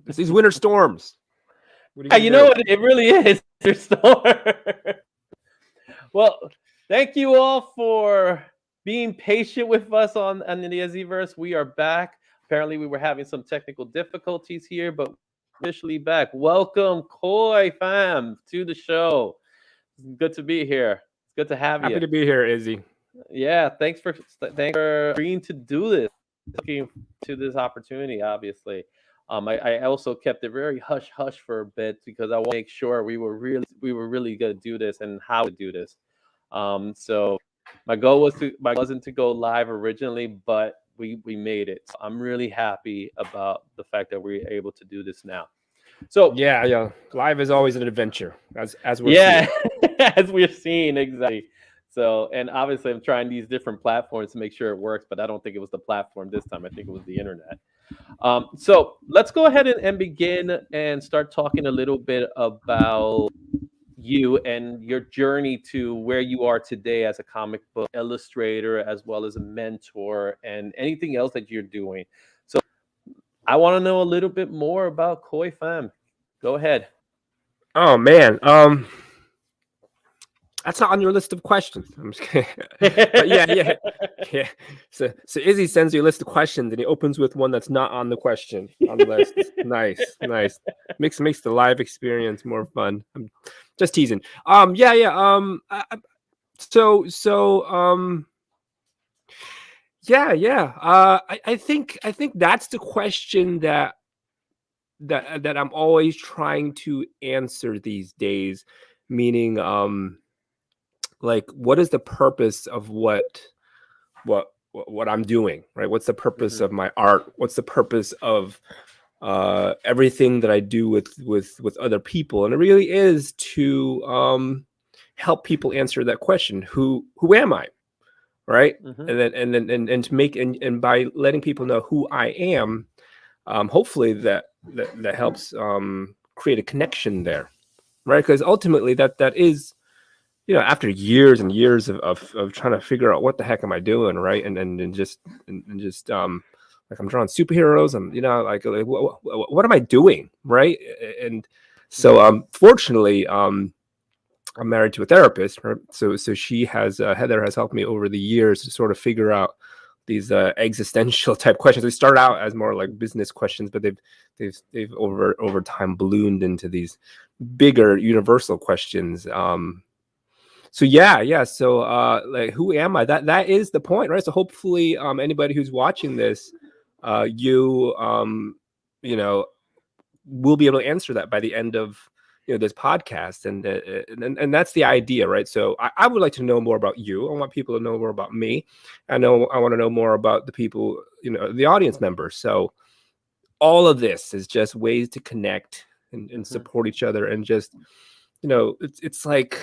It's these winter storms. What are Yeah, you you gonna know do? what? It really is. Your storm. Well, thank you all for being patient with us on the IzzyVerse. We are back. Apparently, we were having some technical difficulties here, but officially back. Welcome, Khoi Pham, to the show. It's good to be here. It's good to have Happy you. to be here, Izzy. Yeah, thanks for agreeing to do this. Looking to this opportunity, obviously. I also kept it very hush hush for a bit because I want to make sure we were really gonna do this and how to do this. So my goal wasn't to go live originally, but we made it. So I'm really happy about the fact that we're able to do this now. So Yeah, yeah. Live is always an adventure, as we're yeah, seeing. as we're seeing exactly. So, and obviously, I'm trying these different platforms to make sure it works, but I don't think it was the platform this time. I think it was the internet. So let's go ahead and begin and start talking a little bit about you and your journey to where you are today as a comic book illustrator, as well as a mentor, and anything else that you're doing. So I want to know a little bit more about Khoi Pham. Go ahead. Oh man, that's not on your list of questions. I'm just kidding. But yeah, yeah, yeah. So Izzy sends you a list of questions, and he opens with one that's not on the question on the list. Nice, nice. Makes the live experience more fun. I'm just teasing. Yeah, yeah. So, yeah, yeah. I think that's the question that I'm always trying to answer these days. Meaning, like, what is the purpose of what I'm doing, right? What's the purpose Mhm, of my art? What's the purpose of everything that I do with other people? And it really is to help people answer that question: who am I, right? mhm, And to make and by letting people know who I am, hopefully that helps create a connection there, right? Because ultimately that is, after years and years of trying to figure out what the heck am I doing, right? And just like, I'm drawing superheroes. I'm, like what am I doing, right? And so mhm, fortunately, I'm married to a therapist, right? So she has Heather has helped me over the years to sort of figure out these existential type questions. They start out as more like business questions, but they've over time ballooned into these bigger universal questions. So yeah. So like, who am I? That is the point, right? So hopefully, anybody who's watching this, you you know will be able to answer that by the end of this podcast, and that's the idea, right? So I would like to know more about you. I want people to know more about me. I want to know more about the people, the audience members. So all of this is just ways to connect and mhm, support each other, and just, it's like,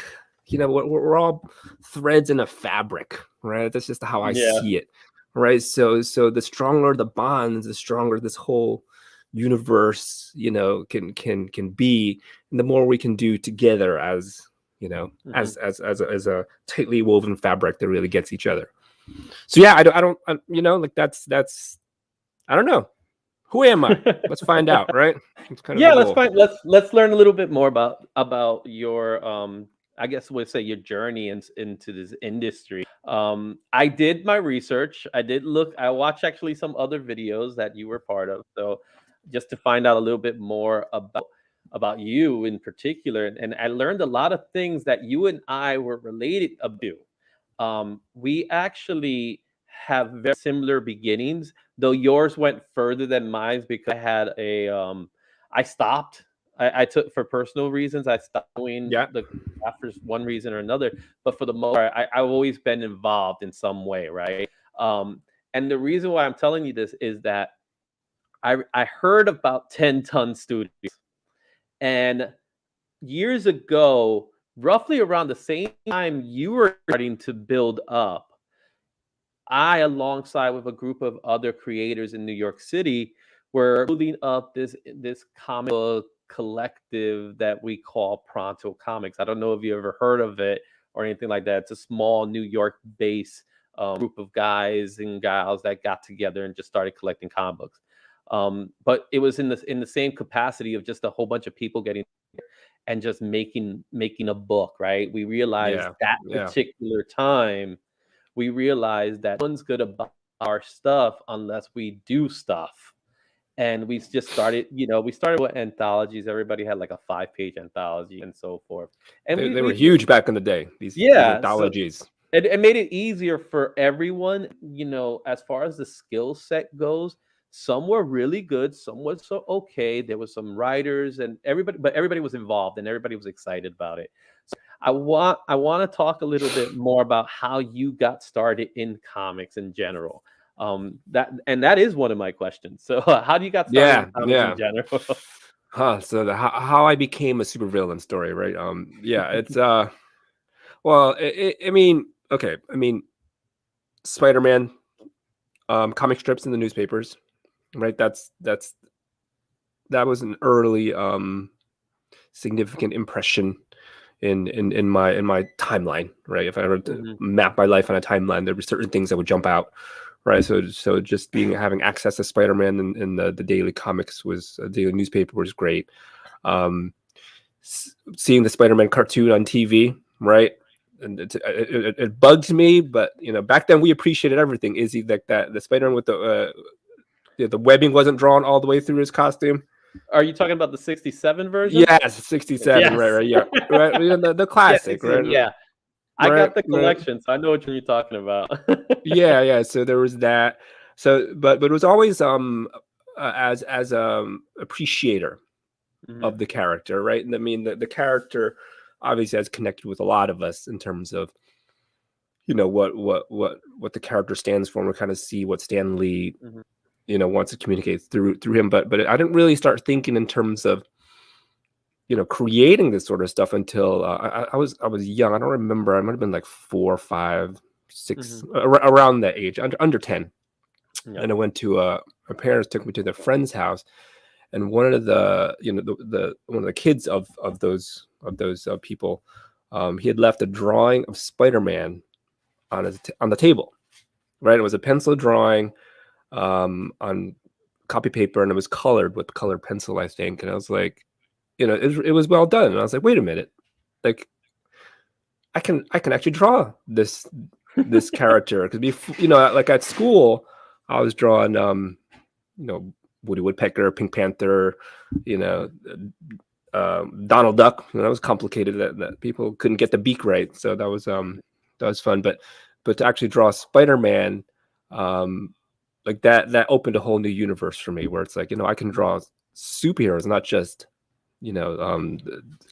we're all threads in a fabric, right? That's just how I yeah. see it, right? So the stronger the bonds, the stronger this whole universe, can be, and the more we can do together as, Mhm. as a tightly woven fabric that really gets each other. So yeah, like, that's I don't know, who am I? Let's find out, right? It's kind of Yeah, the let's goal. find let's learn a little bit more about your I guess we'll say your journey into this industry. I did my research. I watched actually some other videos that you were part of. So just to find out a little bit more about you in particular, and I learned a lot of things that you and I were related to. We actually have very similar beginnings, though yours went further than mine because I stopped. I took for personal reasons. I stopped doing Yeah. the craft for one reason or another. But for the most part, I've always been involved in some way, right? And the reason why I'm telling you this is that I heard about 10-ton studios, and years ago, roughly around the same time you were starting to build up, I, alongside with a group of other creators in New York City, were building up this comic book collective that we call Pronto Comics. I don't know if you ever heard of it or anything like that. It's a small New York-based group of guys and gals that got together and just started collecting comic books. But it was in the same capacity of just a whole bunch of people getting and just making a book, right? We realized Yeah. that Yeah. particular time, we realized that no one's gonna buy our stuff unless we do stuff. And we just started, we started with anthologies. Everybody had like a 5-page anthology and so forth. And They were we huge back in the day. These yeah, so anthologies. it made it easier for everyone, as far as the skill set goes. Some were really good, some was so okay. There was some writers and everybody, but everybody was involved and everybody was excited about it. I want to talk a little bit more about how you got started in comics in general. That is one of my questions. So how do you got started in Yeah. comics in Yeah. general? Huh. So how I became a supervillain story, right? Yeah. It's Well, I mean, okay. I mean, Spider-Man, comic strips in the newspapers, right? That was an early significant impression in my timeline, right? If I were to Mhm, map my life on a timeline, there were certain things that would jump out, right? So just having access to Spider-Man in the daily comics was daily newspaper was great. Um, Seeing the Spider-Man cartoon on TV, right? And it bugged me, but back then we appreciated everything. Izzy, like that the Spider-Man with the webbing wasn't drawn all the way through his costume. are you talking about the 67 version? Yes, 67, right, Yes. right, yeah, right. The Yeah, classic, 67, right, yeah. I right, got the right. collection, so I know what you're talking about. Yeah, yeah. So there was that. So, but it was always as appreciator Mhm, of the character, right? And I mean the character obviously has connected with a lot of us in terms of what the character stands for, and we kind of see what Stan Lee mhm, wants to communicate through him. But I didn't really start thinking in terms of creating this sort of stuff until I was young. I don't remember. I might have been like 4, 5, 6, mhm. around that age, under 10. Yep. And I went to my parents took me to their friend's house, and one of the one of the kids of those people, he had left a drawing of Spider-Man on the table, right? It was a pencil drawing on copy paper, and it was colored with colored pencil, I think. And I was like, it was well done. And I was like, wait a minute, like I can actually draw this character, because like at school I was drawing you know Woody Woodpecker, Pink Panther, you know Donald Duck. That was complicated, that people couldn't get the beak right, so that was fun. But to actually draw Spider-Man, um like that opened a whole new universe for me, where it's like, I can draw superheroes, not just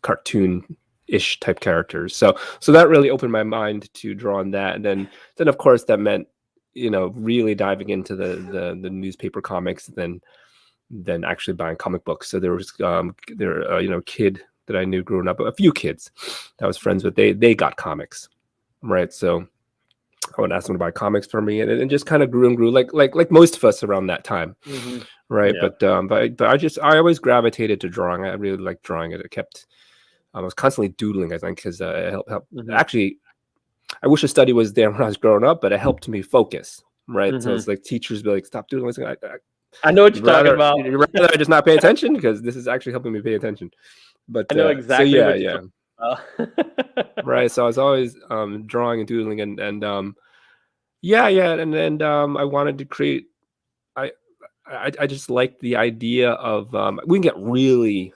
cartoon ish type characters. So that really opened my mind to drawing that. And then of course that meant really diving into the newspaper comics, than actually buying comic books. So there was a kid that I knew growing up, a few kids that I was friends with, they got comics, right? So I would ask them to buy comics for me, and it just kind of grew and grew, like most of us around that time, Mhm. right? Yeah. But I always gravitated to drawing. I really liked drawing it. I was constantly doodling, I think, because it helped. Mhm. Actually, I wish a study was there when I was growing up, but it helped me focus, right? So Mhm. it's like teachers be like, "Stop doodling." I know what you're talking about. You'd rather I just not pay attention, because this is actually helping me pay attention. I But know so exactly yeah, what you're yeah, talking about. right. So I was always drawing and doodling, and yeah, yeah, and I wanted to create. I I just like the idea of we can get really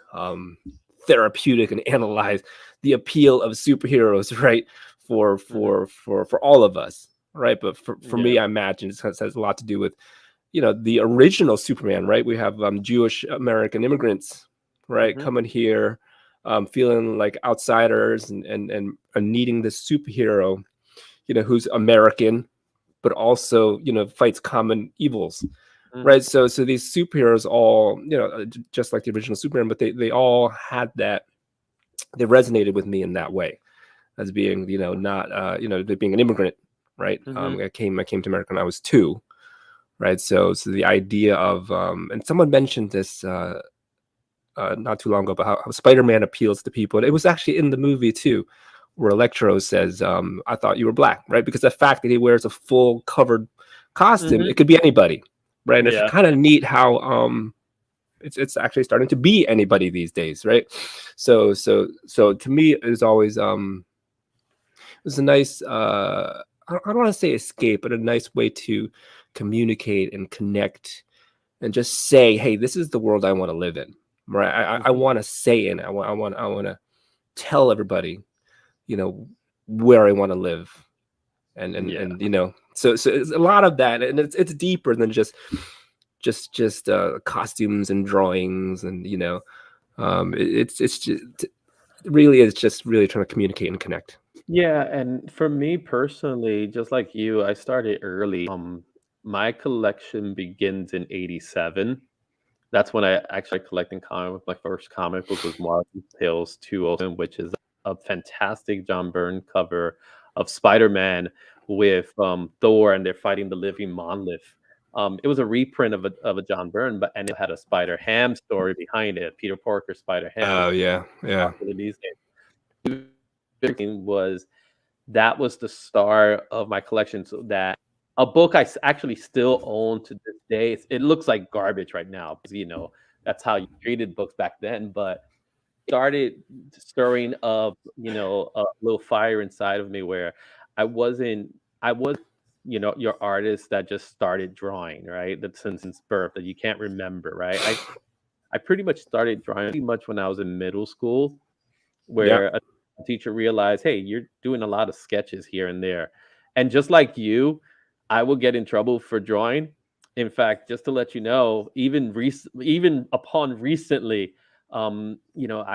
therapeutic and analyze the appeal of superheroes, right? For Mhm. for for for all of us, right? But for Yeah. me, I imagine it has a lot to do with the original Superman, right? We have Jewish American immigrants, right, Mhm. coming here, feeling like outsiders, and needing this superhero, who's American, but also fights common evils, Mhm. right? So these superheroes all, just like the original Superman, but they all had that. They resonated with me in that way, as being not being an immigrant, right? Mhm. I came to America when I was 2, right? So the idea of and someone mentioned this not too long ago, about how Spider-Man appeals to people. And it was actually in the movie too, where Electro says, "I thought you were black," right? Because the fact that he wears a full covered costume, Mhm. it could be anybody, right? And it's Yeah. kind of neat how it's actually starting to be anybody these days, right? So to me it's always it's a nice I don't want to say escape, but a nice way to communicate and connect and just say, hey, this is the world I want to live in, right? I Mhm. want to say it. I want to tell everybody, you know, where I want to live, Yeah. and so it's a lot of that, and it's deeper than just costumes and drawings, and it's just really, it's just really trying to communicate and connect. Yeah, and for me personally, just like you, I started early. My collection begins in '87. That's when I actually started collecting comic book. My first comic book was Marvel Tales 207, which is a fantastic John Byrne cover of Spider-Man with Thor, and they're fighting the living monolith. It was a reprint of a John Byrne, but and it had a Spider Ham story behind it. Peter Porker Spider Ham, which Oh is yeah, yeah, popular these days. Was that was the start of my collection. So that a book actually still own to this day. It looks like garbage right now because that's how you treated books back then. But it started stirring up a little fire inside of me where I was your artist that just started drawing, right? That since birth that you can't remember, right? I pretty much started drawing pretty much when I was in middle school, yeah, where a teacher realized, "Hey, you're doing a lot of sketches here and there." And just like you, I will get in trouble for drawing. In fact, just to let you know, even upon recently, I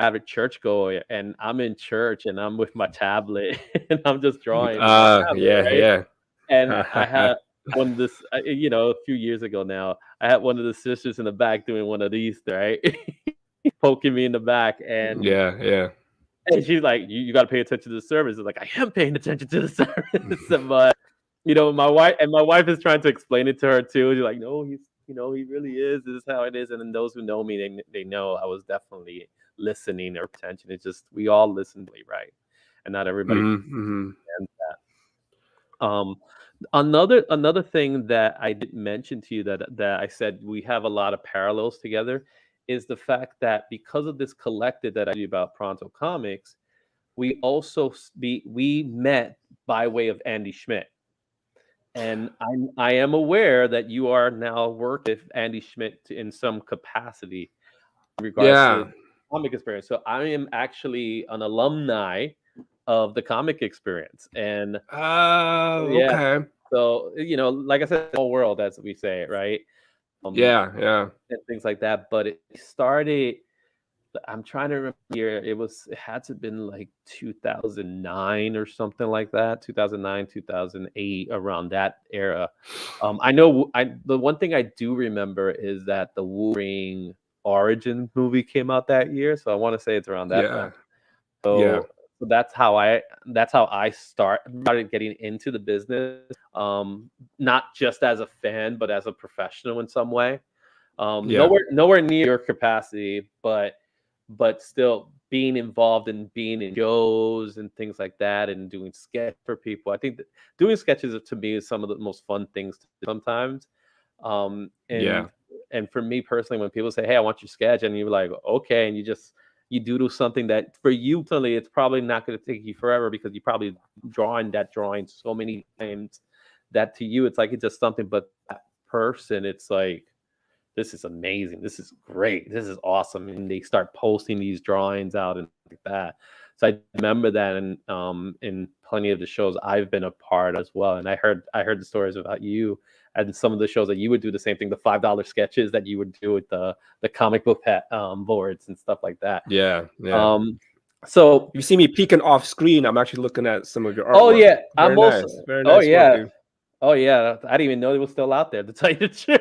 have a church goer and I'm in church and I'm with my tablet and I'm just drawing with my tablet, yeah, right? yeah. And I had one of this, a few years ago now, I had one of the sisters in the back doing one of these, right? Poking me in the back, Yeah, yeah. and she's like, "You got to pay attention to the service." It's like, I am paying attention to the service, but my wife is trying to explain it to her too. She's like, "No, he really is. This is how it is." And then those who know me, they know I was definitely listening or attention. It's just we all listen, right? And not everybody Hmm, hmm. understands that. Another thing that I did mention to you that I said we have a lot of parallels together is the fact that because of this collective that I do about Pronto Comics, we also we met by way of Andy Schmidt, and I am aware that you are now working with Andy Schmidt in some capacity in regards to Yeah. comic experience. So I am actually an alumni of the comic experience, and Oh, yeah, okay. so like I said, whole world as we say it, right? Um, Yeah, yeah, and things like that. But it started. I'm trying to remember the year. It had to have been like 2009 or something like that. 2009, 2008, around that era. I know the one thing I do remember is that the Wolverine Origin movie came out that year, so I want to say it's around that time. yeah, yeah, So that's how I started getting into the business. Not just as a fan, but as a professional in some way. yeah, Nowhere near your capacity, but still being involved in being in shows and things like that and doing sketch for people. I think that doing sketches to me is some of the most fun things to do sometimes. Um, yeah, and and for me personally, when people say, "Hey, I want your sketch," and you're like, "Okay," and you doodle something that for you personally, it's probably not going to take you forever because you probably drawing that drawing so many times that to you it's like it's just something, but that person, it's like this is amazing. This is great. This is awesome. And they start posting these drawings out and like that. So I remember that in plenty of the shows I've been a part as well. And I heard the stories about you and some of the shows that you would do the same thing, the $5 sketches that you would do with the comic book boards and stuff like that. yeah, yeah. Um, so You see me peeking off screen. I'm actually looking at some of your oh artwork. yeah, Very I'm also nice. Very oh nice work, yeah, dude. oh yeah, I didn't even know it was still out there to tell you the truth.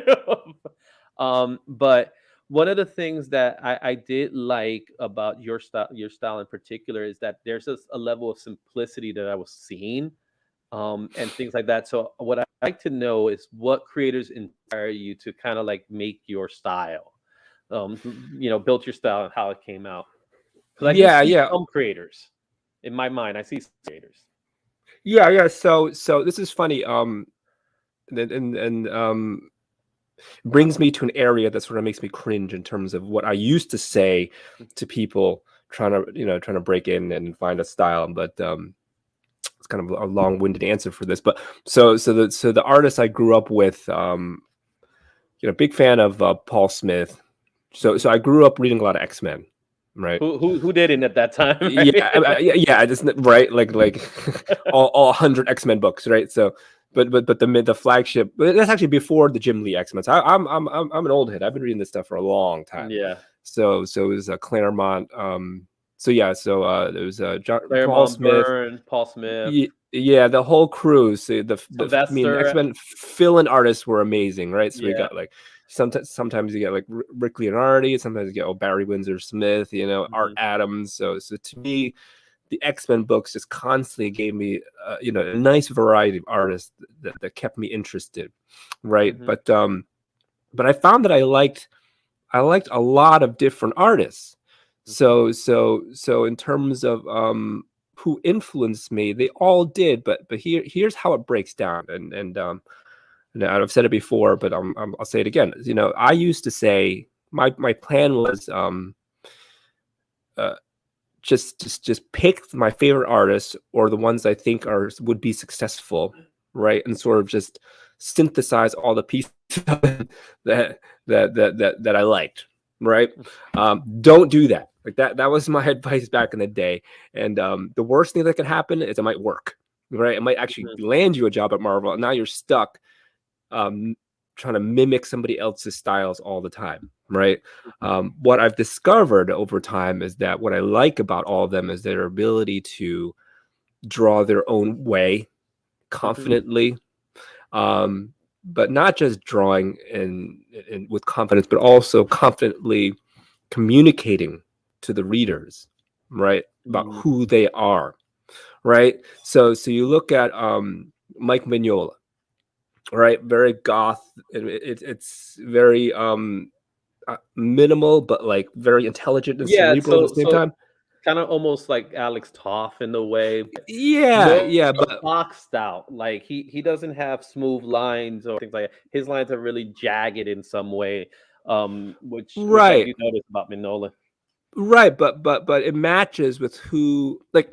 But one of the things that I did like about your style in particular, is that there's just a level of simplicity that I was seeing, and things like that. So what I like to know is what creators inspire you to kind of like make your style, built your style and how it came out. Because I do Yeah, see yeah, some creators in my mind. I see some creators. yeah, yeah. So this is funny. And brings me to an area that sort of makes me cringe in terms of what I used to say to people trying to break in and find a style. But it's kind of a long-winded answer for this. But so the artist I grew up with, big fan of Paul Smith. So I grew up reading a lot of X-Men. Right. Who didn't at that time? Right? Yeah. Just right. Like all 100 X-Men books. Right. So, but the flagship. But that's actually before the Jim Lee X-Men. So I'm an old head. I've been reading this stuff for a long time. Yeah. So it was Claremont. There was Paul Smith. Yeah, the whole crew. So Sylvester. X-Men fill-in artists were amazing, right? So we Yeah. got like sometimes you get like Rick Leonardi, sometimes you get Barry Windsor Smith, Art Adams. So to me, the X-Men books just constantly gave me a nice variety of artists that kept me interested, right? But I found that I liked a lot of different artists. So in terms of who influenced me, they all did. But here's how it breaks down. And I've said it before, but I'll say it again. I used to say my plan was just pick my favorite artists or the ones I think would be successful, right? And sort of just synthesize all the pieces that I liked, right? Don't do that. Like that was my advice back in the day. And the worst thing that could happen is it might work, right? It might actually land you a job at Marvel, and now you're stuck trying to mimic somebody else's styles all the time, right? What I've discovered over time is that what I like about all of them is their ability to draw their own way confidently, but not just drawing in with confidence, but also confidently communicating to the readers, right, about who they are, right? So you look at Mike Mignola, right? Very goth. It's very minimal, but like very intelligent and cerebral at the same time. Kind of almost like Alex Toth in the way. But boxed out. Like he doesn't have smooth lines or things like that. His lines are really jagged in some way, which I do notice about Mignola. Right, but it matches with who, like,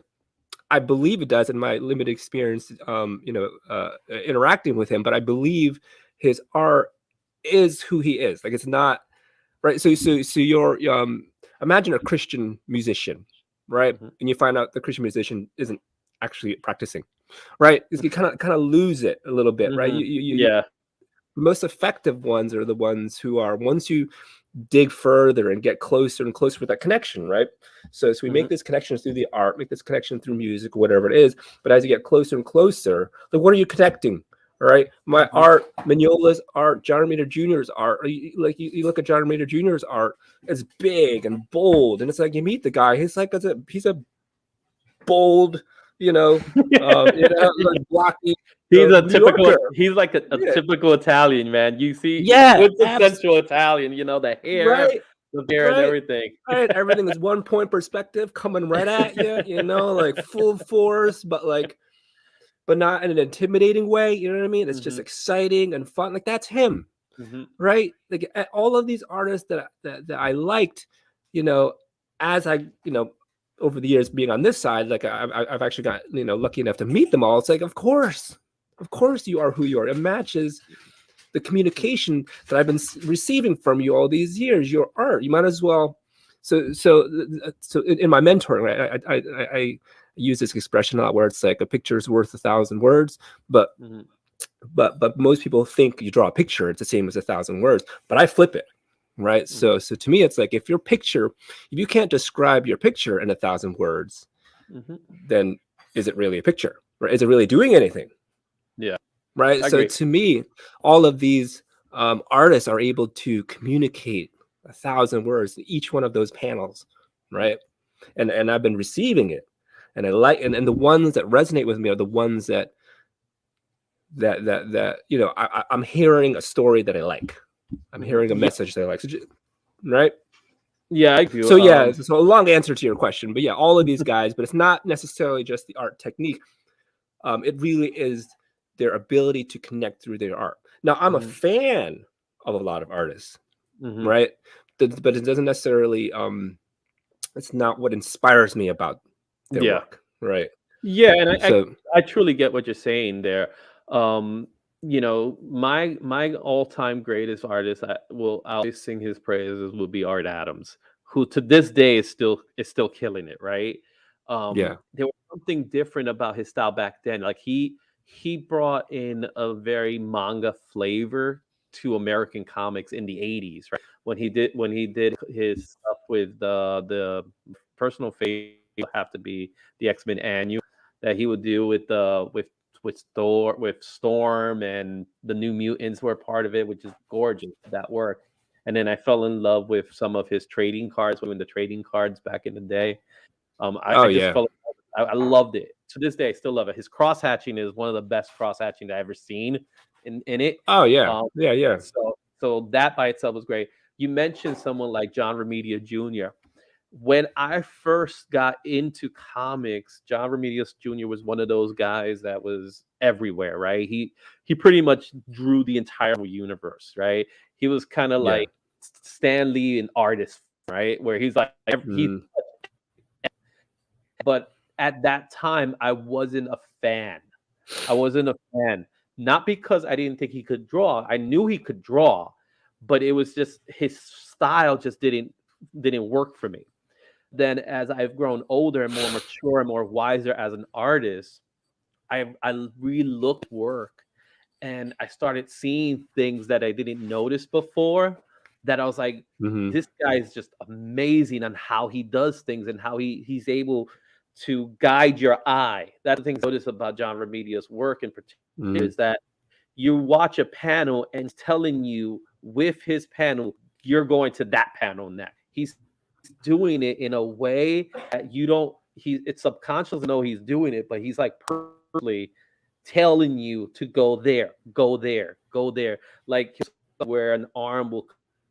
I believe it does in my limited experience, interacting with him. But I believe his art is who he is. Like, it's not right. So you're imagine a Christian musician, right? And you find out the Christian musician isn't actually practicing, right? You kind of lose it a little bit, right? The most effective ones are the ones who are, once you dig further and get closer and closer with that connection, right? So we make this connection through the art, make this connection through music, whatever it is. But as you get closer and closer, like, what are you connecting? All right, my art, Mignola's art, John Romita Jr.'s art. You look at John Romita Jr.'s art, it's big and bold, and it's like you meet the guy. He's like he's a bold, like blocky. He's a typical. He's like a typical Italian, man. You see, quintessential Italian. The hair, the hair, and everything. Right, everything is 1 point perspective coming right at you. Like full force, but not in an intimidating way. You know what I mean? It's just exciting and fun. Like, that's him, right? Like, all of these artists that I liked, as I over the years being on this side, like I've actually got lucky enough to meet them all. It's like, of course you are who you are. It matches the communication that I've been receiving from you all these years. Your art, you might as well. So in my mentoring, right, I use this expression a lot, where it's like a picture is worth 1,000 words, but most people think you draw a picture, it's the same as 1,000 words. But I flip it, right? So to me, it's like, if you can't describe your picture in 1,000 words, then is it really a picture? Right? Is it really doing anything? Yeah. Right. So to me, all of these artists are able to communicate 1,000 words to each one of those panels, right? And I've been receiving it, and I like, and the ones that resonate with me are the ones that I'm hearing a story that I like. I'm hearing a message that I like. So right. Yeah, I do. So so a long answer to your question, but yeah, all of these guys, but it's not necessarily just the art technique. It really is their ability to connect through their art. Now, I'm a fan of a lot of artists, Mhm. right? But it doesn't necessarily it's not what inspires me about their Yeah. work, right? Yeah, and So I truly get what you're saying there. My all-time greatest artist, I always sing his praises, will be Art Adams, who to this day is still killing it, right? yeah. There was something different about his style back then. Like he brought in a very manga flavor to American comics in the 80s, right? When he did his stuff with the personal favorite have to be the X-Men annual that he would do with Storm, and the New Mutants were part of it, which is gorgeous. That work. And then I fell in love with some of his trading cards, when the trading cards back in the day. Oh I just yeah. felt I loved it. To this day, I still love it. His cross hatching is one of the best cross hatching I've ever seen in it. Oh yeah. Um, Yeah, yeah. so that by itself was great. You mentioned someone like John Romita Jr. When I first got into comics, John Remedios Jr. was one of those guys that was everywhere, right? He pretty much drew the entire universe, right? He was kind of Yeah. like Stan Lee, an artist, right? Where he's like he Mm, but at that time I wasn't a fan. I wasn't a fan. Not because I didn't think he could draw. I knew he could draw, but it was just his style just didn't work for me. Then as I've grown older and more mature and more wiser as an artist, I re-looked work, and I started seeing things that I didn't notice before, that I was like, mhm, this guy is just amazing on how he does things and how he's able to guide your eye. That's the thing I noticed about John Remedia's work in particular, mhm, is that you watch a panel and it's telling you with his panel, you're going to that panel next. He's doing it in a way that you don't, it's subconscious to know he's doing it, but he's like purposely telling you to go there, go there, go there. Like where an arm will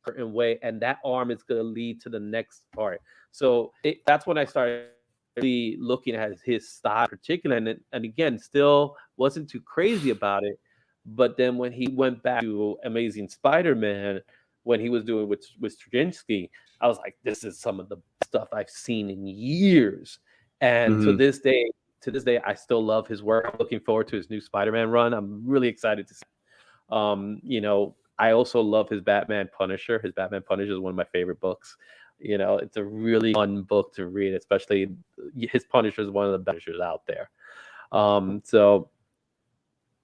a certain way, and that arm is going to lead to the next part. So that's when I started really looking at his style in particular, and again, still wasn't too crazy about it. But then when he went back to Amazing Spider-Man, when he was doing with Straczynski, I was like, this is some of the stuff I've seen in years. And mhm. to this day, I still love his work. I'm looking forward to his new Spider-Man run. I'm really excited to see. I also love his Batman Punisher. His Batman Punisher is one of my favorite books. It's a really fun book to read, especially his Punisher is one of the best Punishers out there.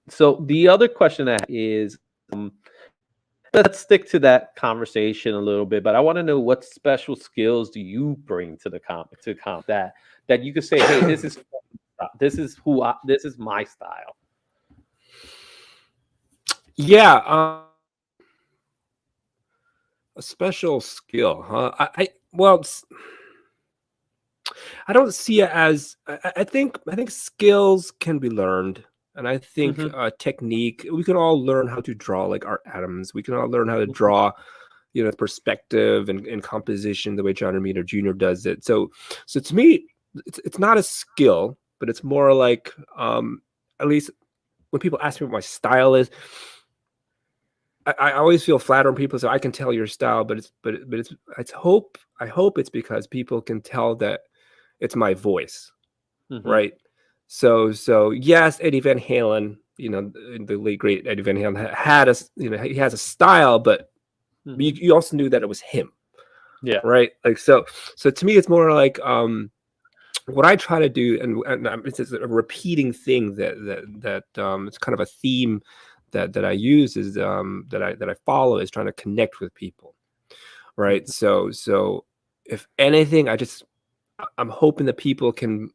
So the other question I have is, um, let's stick to that conversation a little bit, but I want to know, what special skills do you bring to the comp that you could say, hey, this is my style. Yeah, a special skill, huh? Well, I don't see it as I think skills can be learned, and I think Hmm. technique. We can all learn how to draw like Art Adams. We can all learn how to draw, perspective and composition the way John Romita Jr. does it. So to me, it's not a skill, but it's more like at least when people ask me what my style is, I always feel flattered when people say I can tell your style, I hope it's because people can tell that it's my voice, Hmm. right? So yes, Eddie Van Halen, the late great Eddie Van Halen had he has a style, but Hmm. you also knew that it was him, Yeah. right? Like so to me, it's more like what I try to do, and it's just a repeating thing that it's kind of a theme that I use is that I follow, is trying to connect with people, right? Mhm. So if anything, I'm hoping that people can.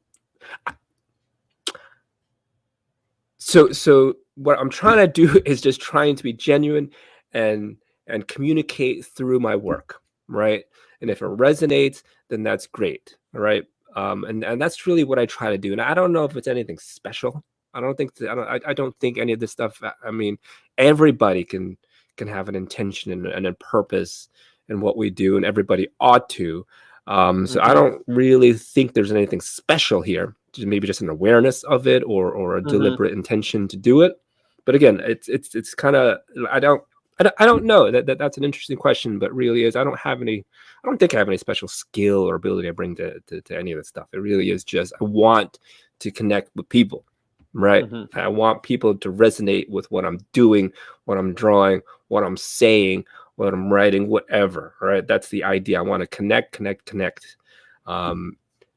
So what I'm trying to do is just trying to be genuine and communicate through my work, right? And if it resonates, then that's great, all right? And that's really what I try to do. And I don't know if it's anything special. I don't think any of this stuff. I mean, everybody can have an intention and a purpose in what we do, and everybody ought to. So I Mhm. don't really think there's anything special here. Maybe just an awareness of it, or a Mhm. deliberate intention to do it. But again, it's kind of, I don't. I don't know. That's an interesting question, but really is I don't think I have any special skill or ability I bring to any of this stuff. It really is just I want to connect with people, right? Mm-hmm. I want people to resonate with what I'm doing, what I'm drawing, what I'm saying, what I'm writing, whatever, right? That's the idea. I want to connect.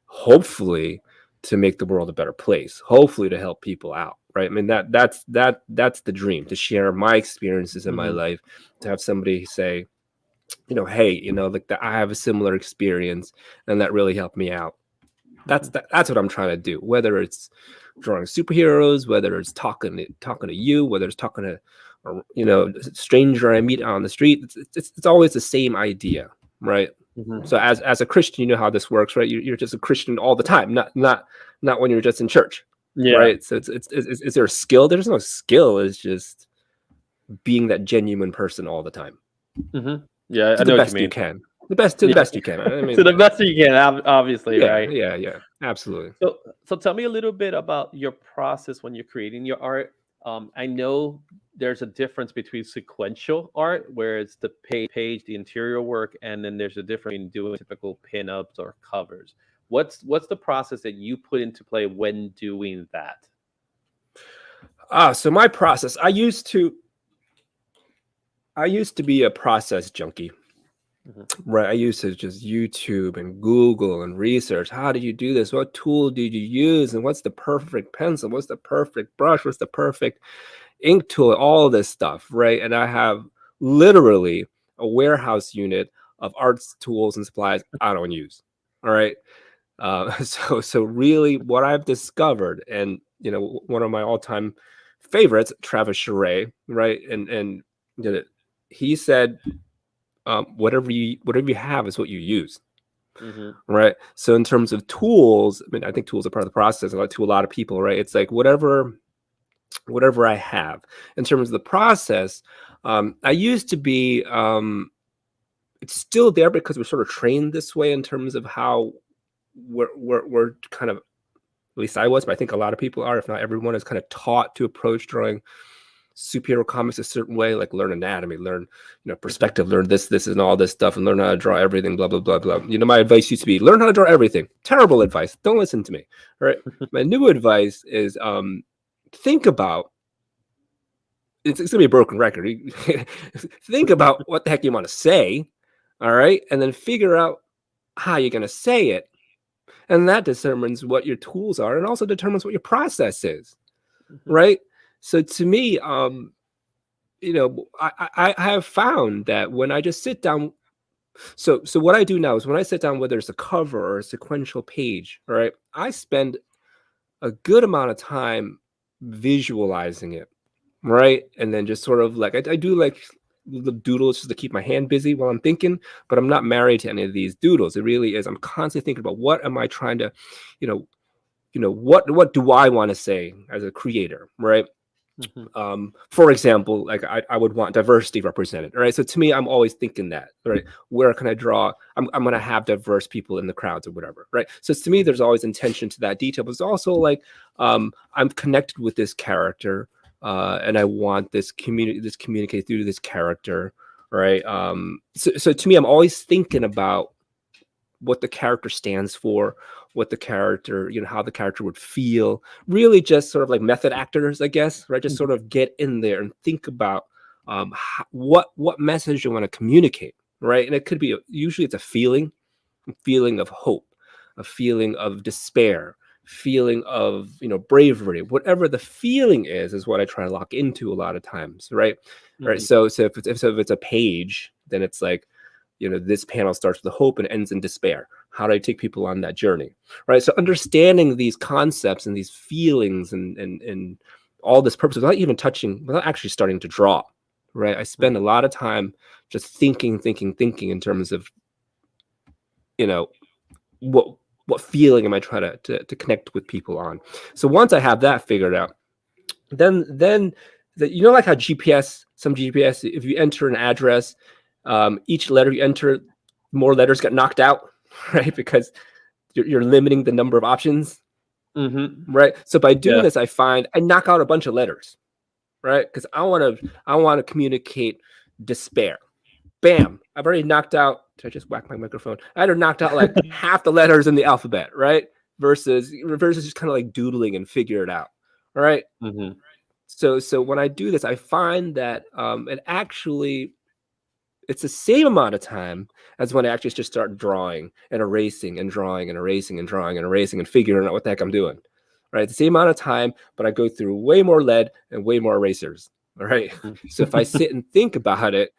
Hopefully to make the world a better place, hopefully to help people out, right? I mean, that's the dream, to share my experiences in my Mm-hmm. life, to have somebody say, hey, like that I have a similar experience and that really helped me out. That's what I'm trying to do, whether it's drawing superheroes, whether it's talking to you, whether it's talking to a stranger I meet on the street. It's always the same idea, right? Mm-hmm. So as a Christian, you know how this works, right? You're just a Christian all the time, not when you're just in church, Yeah. right? So is there a skill? There's no skill. It's just being that genuine person all the time. Mm-hmm. Yeah, To I the know what best you mean. you can. The best you can. I mean, To the best you can, obviously, yeah, right? yeah, absolutely. So tell me a little bit about your process when you're creating your art. I know there's a difference between sequential art, where it's the page, the interior work, and then there's a difference in doing typical pinups or covers. What's the process that you put into play when doing that? So my process, I used to be a process junkie. Mm-hmm. Right. I used to just YouTube and Google and research. How did you do this? What tool did you use? And what's the perfect pencil? What's the perfect brush? What's the perfect ink tool? All this stuff. Right. And I have literally a warehouse unit of arts tools and supplies I don't use. All right. So really what I've discovered, and one of my all-time favorites, Travis Charest, right? And he said, whatever you have is what you use, Mm-hmm. right? So in terms of tools, I mean, I think tools are part of the process, like to a lot of people, right? It's like whatever I have. In terms of the process, I used to be, it's still there because we're sort of trained this way in terms of how we're kind of, at least I was, but I think a lot of people are, if not everyone, is kind of taught to approach drawing superhero comics a certain way, like learn anatomy, learn perspective, learn this and all this stuff, and learn how to draw everything, blah blah blah blah. My advice used to be learn how to draw everything. Terrible advice. Don't listen to me. All right. My new advice is think about, it's gonna be a broken record. Think about what the heck you want to say, all right, and then figure out how you're gonna say it, and that determines what your tools are, and also determines what your process is, right? So to me, I have found that when I just sit down, so what I do now is when I sit down, whether it's a cover or a sequential page, all right, I spend a good amount of time visualizing it, right? And then just sort of like, I do like the doodles just to keep my hand busy while I'm thinking, but I'm not married to any of these doodles. It really is, I'm constantly thinking about what am I trying to, what do I want to say as a creator, right? Mm-hmm. For example, like I would want diversity represented, right? So to me, I'm always thinking that, right? Where can I draw? I'm going to have diverse people in the crowds or whatever, right? So to me, there's always intention to that detail, but it's also like I'm connected with this character, and I want this communicate through this character, right? So to me, I'm always thinking about what the character stands for, what the character, how the character would feel, really just sort of like method actors, I guess, right? Just sort of get in there and think about what message you want to communicate, right? And it could be, usually it's a feeling of hope, a feeling of despair, feeling of bravery, whatever the feeling is what I try to lock into a lot of times, right? Right. So if it's a page, then it's like, this panel starts with hope and ends in despair. How do I take people on that journey, right? So understanding these concepts and these feelings and all this purpose without actually starting to draw, right? I spend a lot of time just thinking in terms of, what feeling am I trying to connect with people on? So once I have that figured out, then like how some GPS, if you enter an address, each letter you enter, more letters get knocked out, right? Because you're limiting the number of options, right? So by doing this, I find I knock out a bunch of letters, right? Because I want to communicate despair. Bam! I've already knocked out. Did I just whack my microphone? I had knocked out like half the letters in the alphabet, right? Versus just kind of like doodling and figure it out. All right. Mm-hmm. So when I do this, I find that it's the same amount of time as when I actually just start drawing and erasing and drawing and erasing and drawing and erasing and figuring out what the heck I'm doing. Right. The same amount of time, but I go through way more lead and way more erasers. All right. So if I sit and think about it,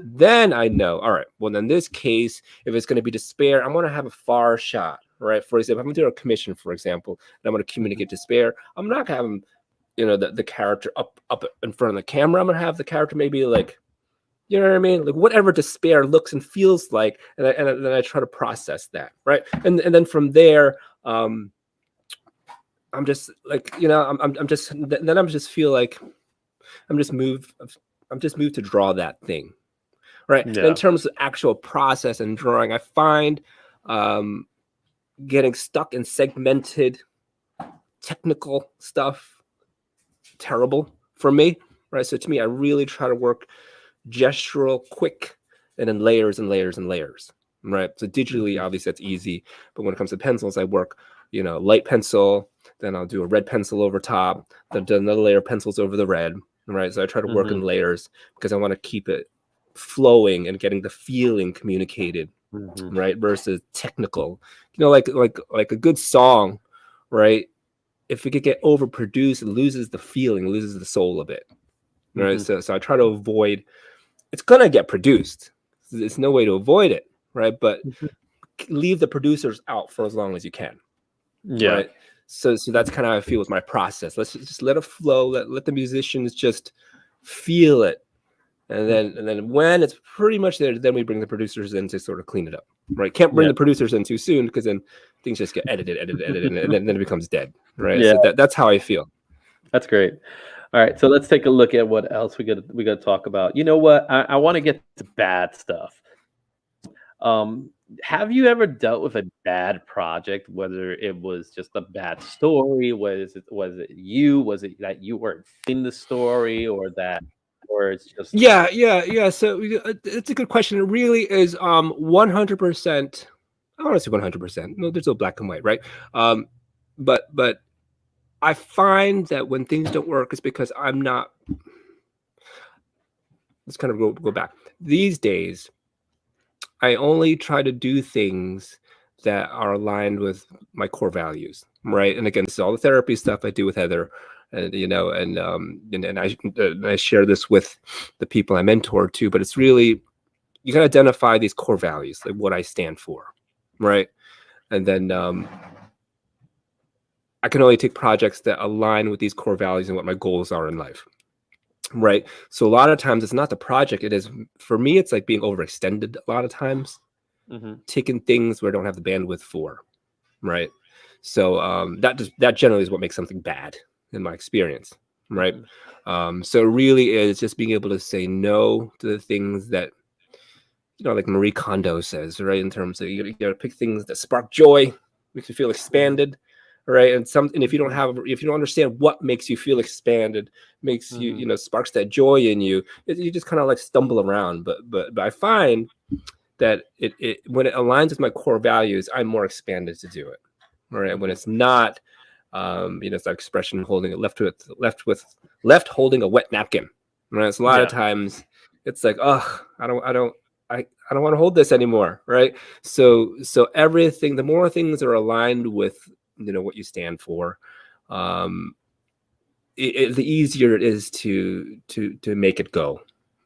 then I know, all right, well, in this case, if it's going to be despair, I'm going to have a far shot. Right. For example, I'm going to do a commission, for example, and I'm going to communicate despair. I'm not going to have the character up in front of the camera. I'm going to have the character maybe like, you know what I mean? Like whatever despair looks and feels like, and then I try to process that. Right. And then from there, I'm just like, I'm just feel like I'm just moved to draw that thing, right? Yeah. In terms of actual process and drawing, I find getting stuck in segmented technical stuff terrible for me, right? So to me, I really try to work gestural, quick, and then layers and layers and layers, right? So digitally, obviously that's easy, but when it comes to pencils, I work light pencil, then I'll do a red pencil over top, then do another layer of pencils over the red, right? So I try to work in layers because I want to keep it flowing and getting the feeling communicated, right? Versus technical, like a good song, right? If it could get overproduced, it loses the feeling, loses the soul of it, right? So I try to avoid. It's gonna get produced. There's no way to avoid it, right? But leave the producers out for as long as you can. Yeah. Right. So that's kind of how I feel with my process. Let's just let it flow. Let the musicians just feel it, and then when it's pretty much there, then we bring the producers in to sort of clean it up. Right. Can't bring the producers in too soon because then things just get edited, and then it becomes dead. Right. Yeah. So that's how I feel. That's great. All right, so let's take a look at what else we got to talk about. You know what? I want to get to bad stuff. Have you ever dealt with a bad project, whether it was just a bad story, was it that you weren't in the story, or it's just Yeah. So it's a good question. It really is 100%. I want to say 100%. No, there's no black and white, right? But I find that when things don't work, it's because I'm not. Let's kind of go back. These days, I only try to do things that are aligned with my core values, right? And again, this is all the therapy stuff I do with Heather, and I share this with the people I mentor too. But it's really, you can identify these core values, like what I stand for, right? And then I can only take projects that align with these core values and what my goals are in life. Right. So a lot of times it's not the project. It is, for me, it's like being overextended a lot of times, taking things where I don't have the bandwidth for. Right. So that generally is what makes something bad in my experience. Right. So it really is just being able to say no to the things that, like Marie Kondo says, right? In terms of you got to pick things that spark joy, makes you feel expanded. Right. And if you don't understand what makes you feel expanded, makes you, sparks that joy in you, you just kind of like stumble around. But I find that it when it aligns with my core values, I'm more expanded to do it. Right. When it's not, it's that expression holding it left holding a wet napkin. Right. It's a lot of times it's like, oh, I don't want to hold this anymore. Right. So everything, the more things are aligned with what you stand for, the easier it is to make it go,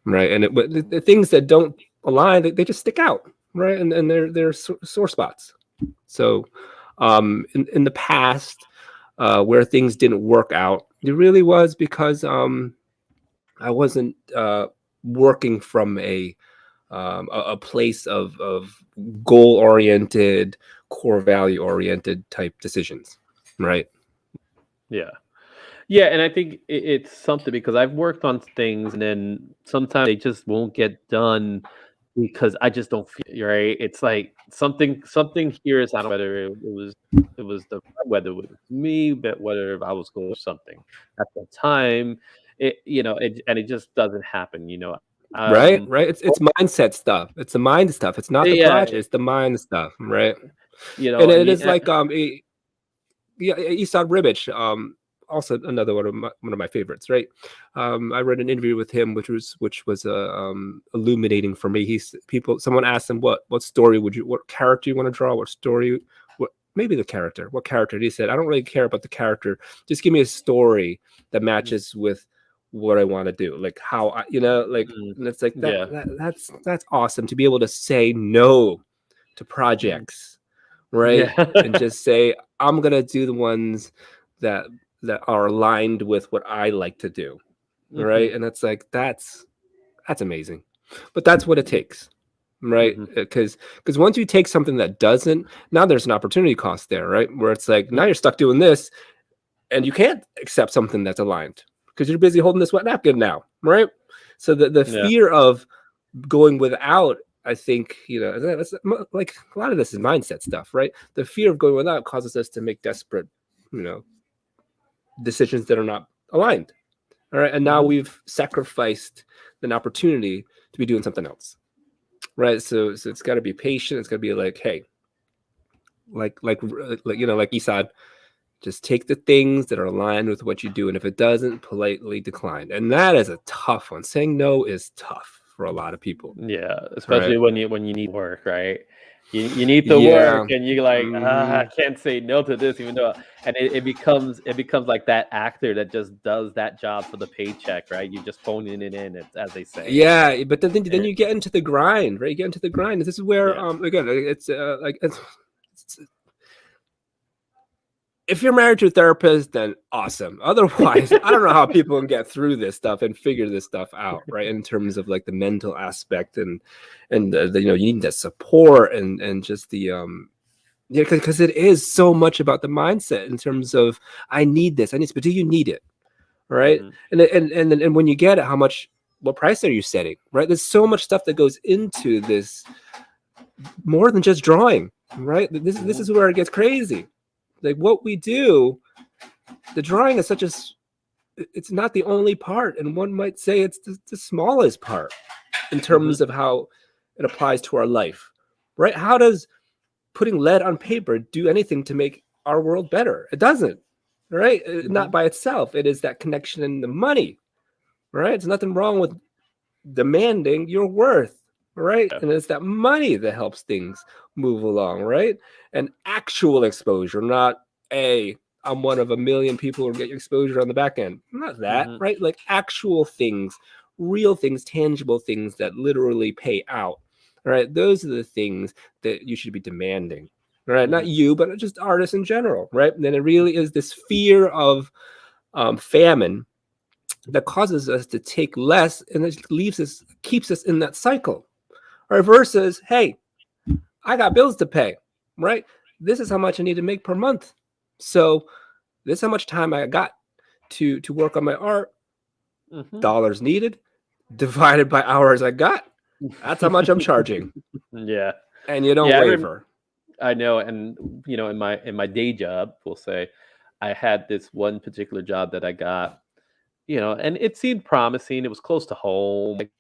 right? And the things that don't align, they just stick out, right? And they're sore spots. So in the past, where things didn't work out, it really was because I wasn't working from a place of goal oriented, core value oriented type decisions, right? Yeah, and I think it's something because I've worked on things and then sometimes they just won't get done because I just don't feel right. It's like something here is, I don't know whether whether it was me, but whether I was going or something at the time, it just doesn't happen. Right, Um, right. It's mindset stuff. It's the mind stuff. It's not the yeah, project. It's the mind stuff, right? you know, And and it you, is like yeah, Isaac Ribic, also another one of my favorites, right? I read an interview with him, which was illuminating for me. Someone asked him what story what character you want to draw, what story, what maybe the character, what character. And he said, I don't really care about the character. Just give me a story that matches with what I want to do, like how I, like, mm, and it's like yeah, that's awesome to be able to say no to mm, projects, right? yeah, And just say, I'm gonna do the ones that are aligned with what I like to do, hmm, right? And it's like that's amazing, but that's what it takes, right? hmm, Because once you take something that doesn't, now there's an opportunity cost there, right? Where it's like hmm, now you're stuck doing this, and you can't accept something that's aligned because you're busy holding this wet napkin now, right? So the yeah, fear of going without, I think, that's like a lot of this is mindset stuff, right? The fear of going without causes us to make desperate, you know decisions that are not aligned. All right, and now hmm, we've sacrificed an opportunity to be doing something else, right? So it's got to be patient. It's got to be like, hey, like Esad, just take the things that are aligned with what you do, and if it doesn't, politely decline. And that is a tough one. Saying no is tough for a lot of people, yeah. right? Especially when you need work, right? You need to work, Yeah. and you like, I Hmm. can't say no to this, even though, and it becomes like that actor that just does that job for the paycheck, right? You just phoning it in, as they say. Yeah, but then Eh, you get into the grind, right? You get into the grind. This is where yeah, again, if you're married to a therapist, then awesome. Otherwise, I don't know how people can get through this stuff and figure this stuff out, right? In terms of like the mental aspect and you need that support and just the yeah, because it is so much about the mindset in terms of I need this, but do you need it, right? hmm, And when you get it, what price are you setting, right? There's so much stuff that goes into this more than just drawing, right? This hmm, is where it gets crazy. Like what we do, the drawing is it's not the only part, and one might say it's the smallest part in hmm, terms of how it applies to our life, right? How does putting lead on paper do anything to make our world better? It doesn't, right? hmm, Not by itself. It is that connection in the money, right? There's nothing wrong with demanding your worth, right? yeah, And it's that money that helps things move along, right? And actual exposure, not I'm one of a million people who get exposure on the back end. Not that, hmm, right? Like actual things, real things, tangible things that literally pay out. All right. Those are the things that you should be demanding. All right. Not hmm, you, but just artists in general, right? And then it really is this fear of famine that causes us to take less, and it keeps us in that cycle. Or versus, hey, I got bills to pay, right? This is how much I need to make per month. So this is how much time I got to work on my art. hmm. Dollars needed divided by hours I got. That's how much I'm charging, Yeah, and you don't yeah. waver. I know, and in my day job, we'll say, I had this one particular job that I got, and it seemed promising. It was close to home, like,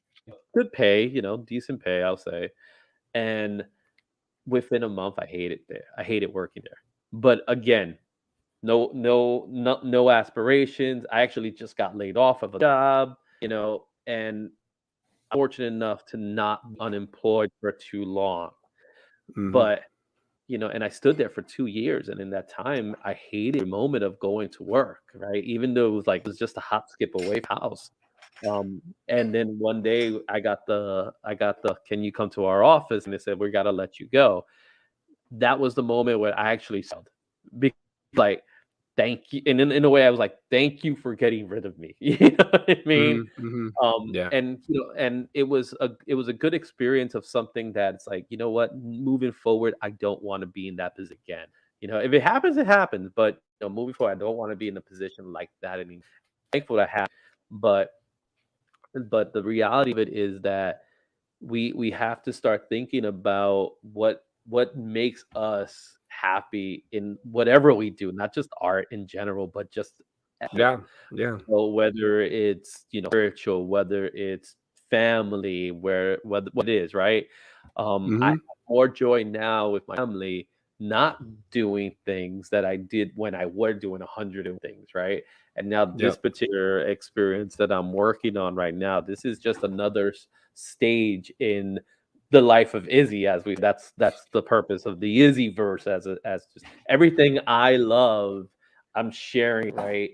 good pay, decent pay, I'll say. And within a month, I hated there. I hated working there. But again, no aspirations. I actually just got laid off of a job, and I'm fortunate enough to not be unemployed for too long. Hmm. But and I stood there for 2 years, and in that time, I hated the moment of going to work, right? Even though it was just a hop skip away from the house. And then one day I got the "Can you come to our office?" And they said, "We gotta let you go." That was the moment where I actually smiled, because, like, thank you, and in a way, I was like, "Thank you for getting rid of me." You know what I mean? Hmm. Yeah. And it was a good experience of something that's like, you know what, moving forward, I don't want to be in that position again. If it happens, it happens. But moving forward, I don't want to be in a position like that anymore. Thankful to have, but the reality of it is that we have to start thinking about what makes us happy in whatever we do, not just art in general, but just Yeah. Yeah. so whether it's, spiritual, whether it's family, where what it is, right? I have Hmm. more joy now with my family not doing things that I did when I were doing 100 of things, right? And now Yeah. this particular experience that I'm working on right now, this is just another stage in the life of Izzy, as we that's the purpose of the IzzyVerse, as just everything I love, I'm sharing, right?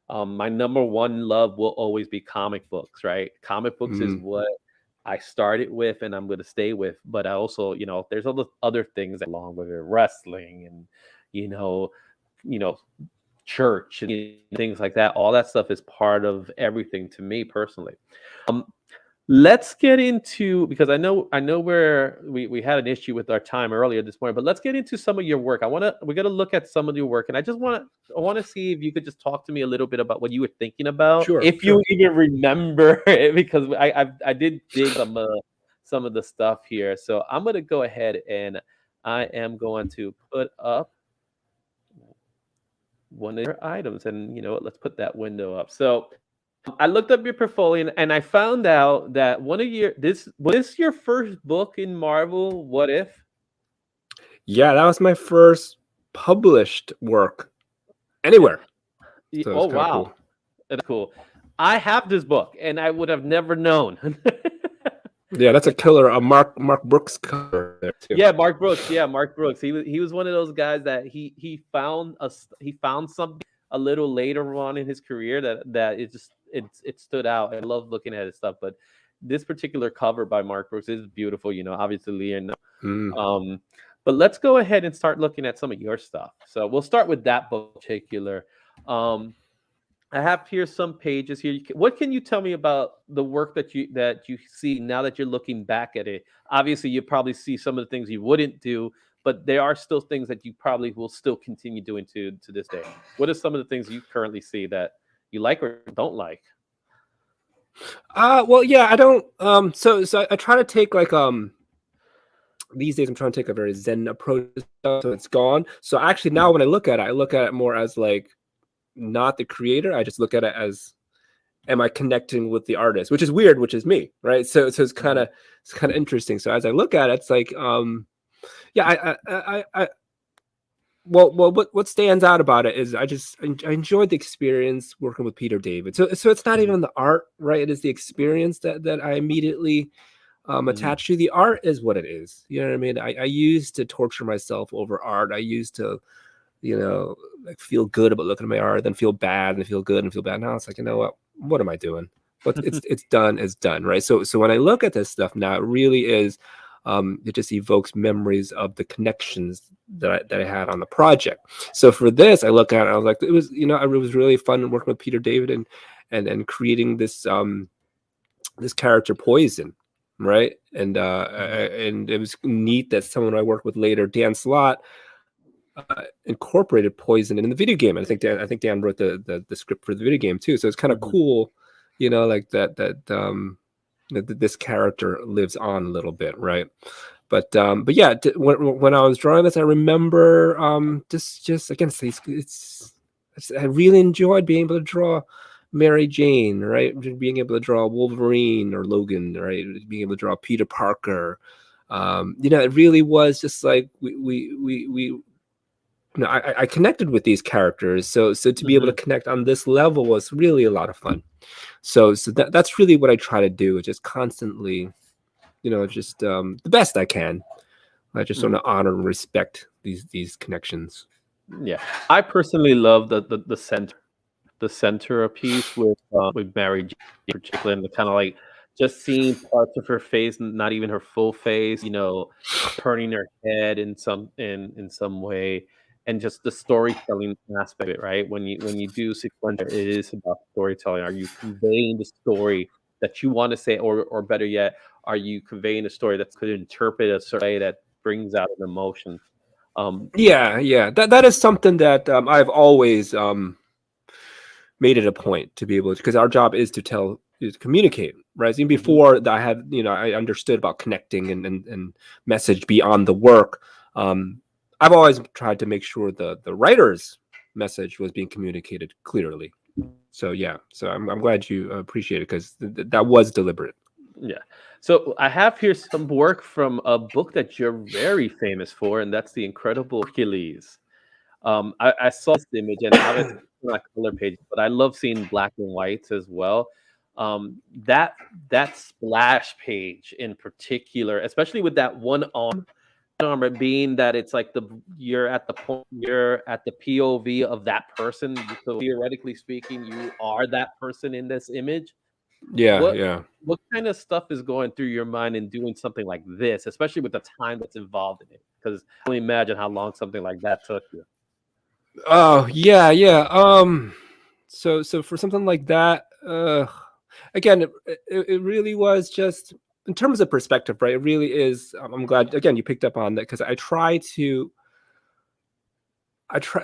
My number one love will always be comic books, right? Comic books is Mm. what I started with and I'm going to stay with, but I also, there's other things along with it, wrestling and, you know, you know, church and things like that. All that stuff is part of everything to me personally. Um, let's get into, because I know where we had an issue with our time earlier this morning, but let's get into some of your work. We're gonna look at some of your work, and I want to see if you could just talk to me a little bit about what you were thinking about, Sure, if sure. you even remember it, because I did dig some of the stuff here. So I'm gonna go ahead and I am going to put up one of your items, and you know what, let's put that window up. So I looked up your portfolio and I found out that one of your this was this your first book in Marvel? What if? Yeah, that was my first published work anywhere. So it's Oh kind of wow, cool. that's cool. I have this book and I would have never known. Yeah, that's a killer. A Mark Brooks cover there too. Yeah, Mark Brooks. Yeah, Mark Brooks. He was one of those guys that he found something a little later on in his career that it stood out. I love looking at his stuff, but this particular cover by Mark Brooks is beautiful. Obviously Leon. Mm. Um, but let's go ahead and start looking at some of your stuff. So we'll start with that book in particular. Um, I have here some pages here. What can you tell me about the work that you see now that you're looking back at it? Obviously, you probably see some of the things you wouldn't do, but there are still things that you probably will still continue doing to this day. What are some of the things you currently see that you like or don't like? Well, yeah, I don't. So I try to take like these days I'm trying to take a very Zen approach to stuff, so it's gone. So actually now when I look at it more as like not the creator. I just look at it as am I connecting with the artist, which is weird, which is me, right? So Mhm. it's kind of interesting. So as I look at it, it's like yeah, well, what stands out about it is I enjoyed the experience working with Peter David. So it's not Mhm. even the art, right? It is the experience that I immediately Mhm. attached to. The art is what it is. You know what I mean? I used to torture myself over art. I used to, like feel good about looking at my art, then feel bad and feel good and feel bad. Now it's like, you know what am I doing? But it's done is done, right? So when I look at this stuff now, it really is it just evokes memories of the connections that I had on the project. So for this, I look at it, I was like, it was, it was really fun working with Peter David and creating this character Poison, right? Mhm. And it was neat that someone I worked with later, Dan Slott, incorporated Poison in the video game. And I think Dan wrote the script for the video game too. So it's kind of Mhm. cool, like that this character lives on a little bit, right? But yeah, when I was drawing this, I remember just again, I really enjoyed being able to draw Mary Jane, right? Being able to draw Wolverine or Logan, right? Being able to draw Peter Parker. It really was just like we I connected with these characters. So to be able to Mhm. connect on this level was really a lot of fun. So that's really what I try to do, is just constantly, just the best I can. I just want Mhm. to honor and respect these connections. Yeah, I personally love the center piece with Mary Jane in particular, and the kind of like just seeing parts of her face, not even her full face, turning her head in some way, and just the storytelling aspect of it, right? When you do sequential, it is about storytelling. Are you conveying the story that you want to say, or better yet, are you conveying a story that could interpret a certain way that brings out an emotion? Um, Yeah. That is something that I've always made it a point to be able to, because our job is to communicate, right? Even mhm, before that, I understood about connecting and message beyond the work. Um, I've always tried to make sure the writer's message was being communicated clearly. So yeah, so I'm glad you appreciate it, because that was deliberate. Yeah. So I have here some work from a book that you're very famous for, and that's the Incredible Hercules. I saw this image, and obviously it's not color pages, but I love seeing black and whites as well. That that splash page in particular, especially with that one armor being that it's like you're at the point, you're at the POV of that person. So theoretically speaking, you are that person in this image. Yeah, What yeah. what kind of stuff is going through your mind in doing something like this, especially with the time that's involved in it? Because I can only imagine how long something like that took you. Oh, yeah, yeah. So for something like that, again, it really was just in terms of perspective, right? It really is. I'm glad again you picked up on that because I try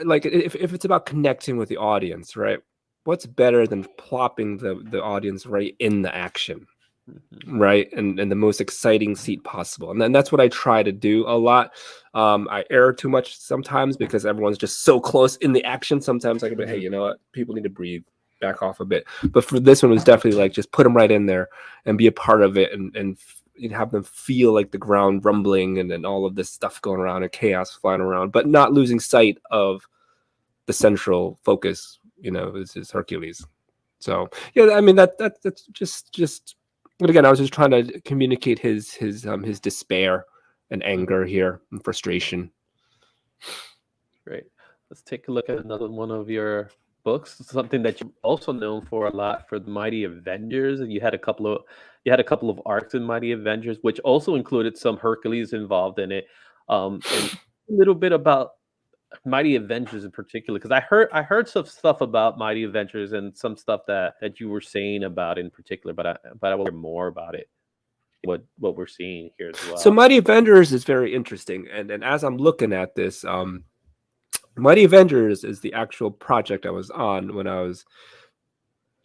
like if it's about connecting with the audience, right? What's better than plopping the audience right in the action, Mhm. right? And the most exciting seat possible. And then that's what I try to do a lot. I err too much sometimes because everyone's just so close in the action. Sometimes I can be, hey, Mhm. you know what? People need to breathe, back off a bit. But for this one, it was definitely like just put them right in there and be a part of it and you have them feel like the ground rumbling and then all of this stuff going around and chaos flying around, but not losing sight of the central focus, is Hercules. So yeah, I mean that's just. But again, I was just trying to communicate his despair and anger here and frustration. Great. Let's take a look at another one of your books. Something that you're also known for a lot for the Mighty Avengers, and you had a couple of arcs in Mighty Avengers, which also included some Hercules involved in it. And a little bit about Mighty Avengers in particular, because I heard some stuff about Mighty Avengers and some stuff that you were saying about in particular, but I will hear more about it. What we're seeing here as So well. Mighty Avengers is very interesting, and as I'm looking at this, Mighty Avengers is the actual project I was on when I was,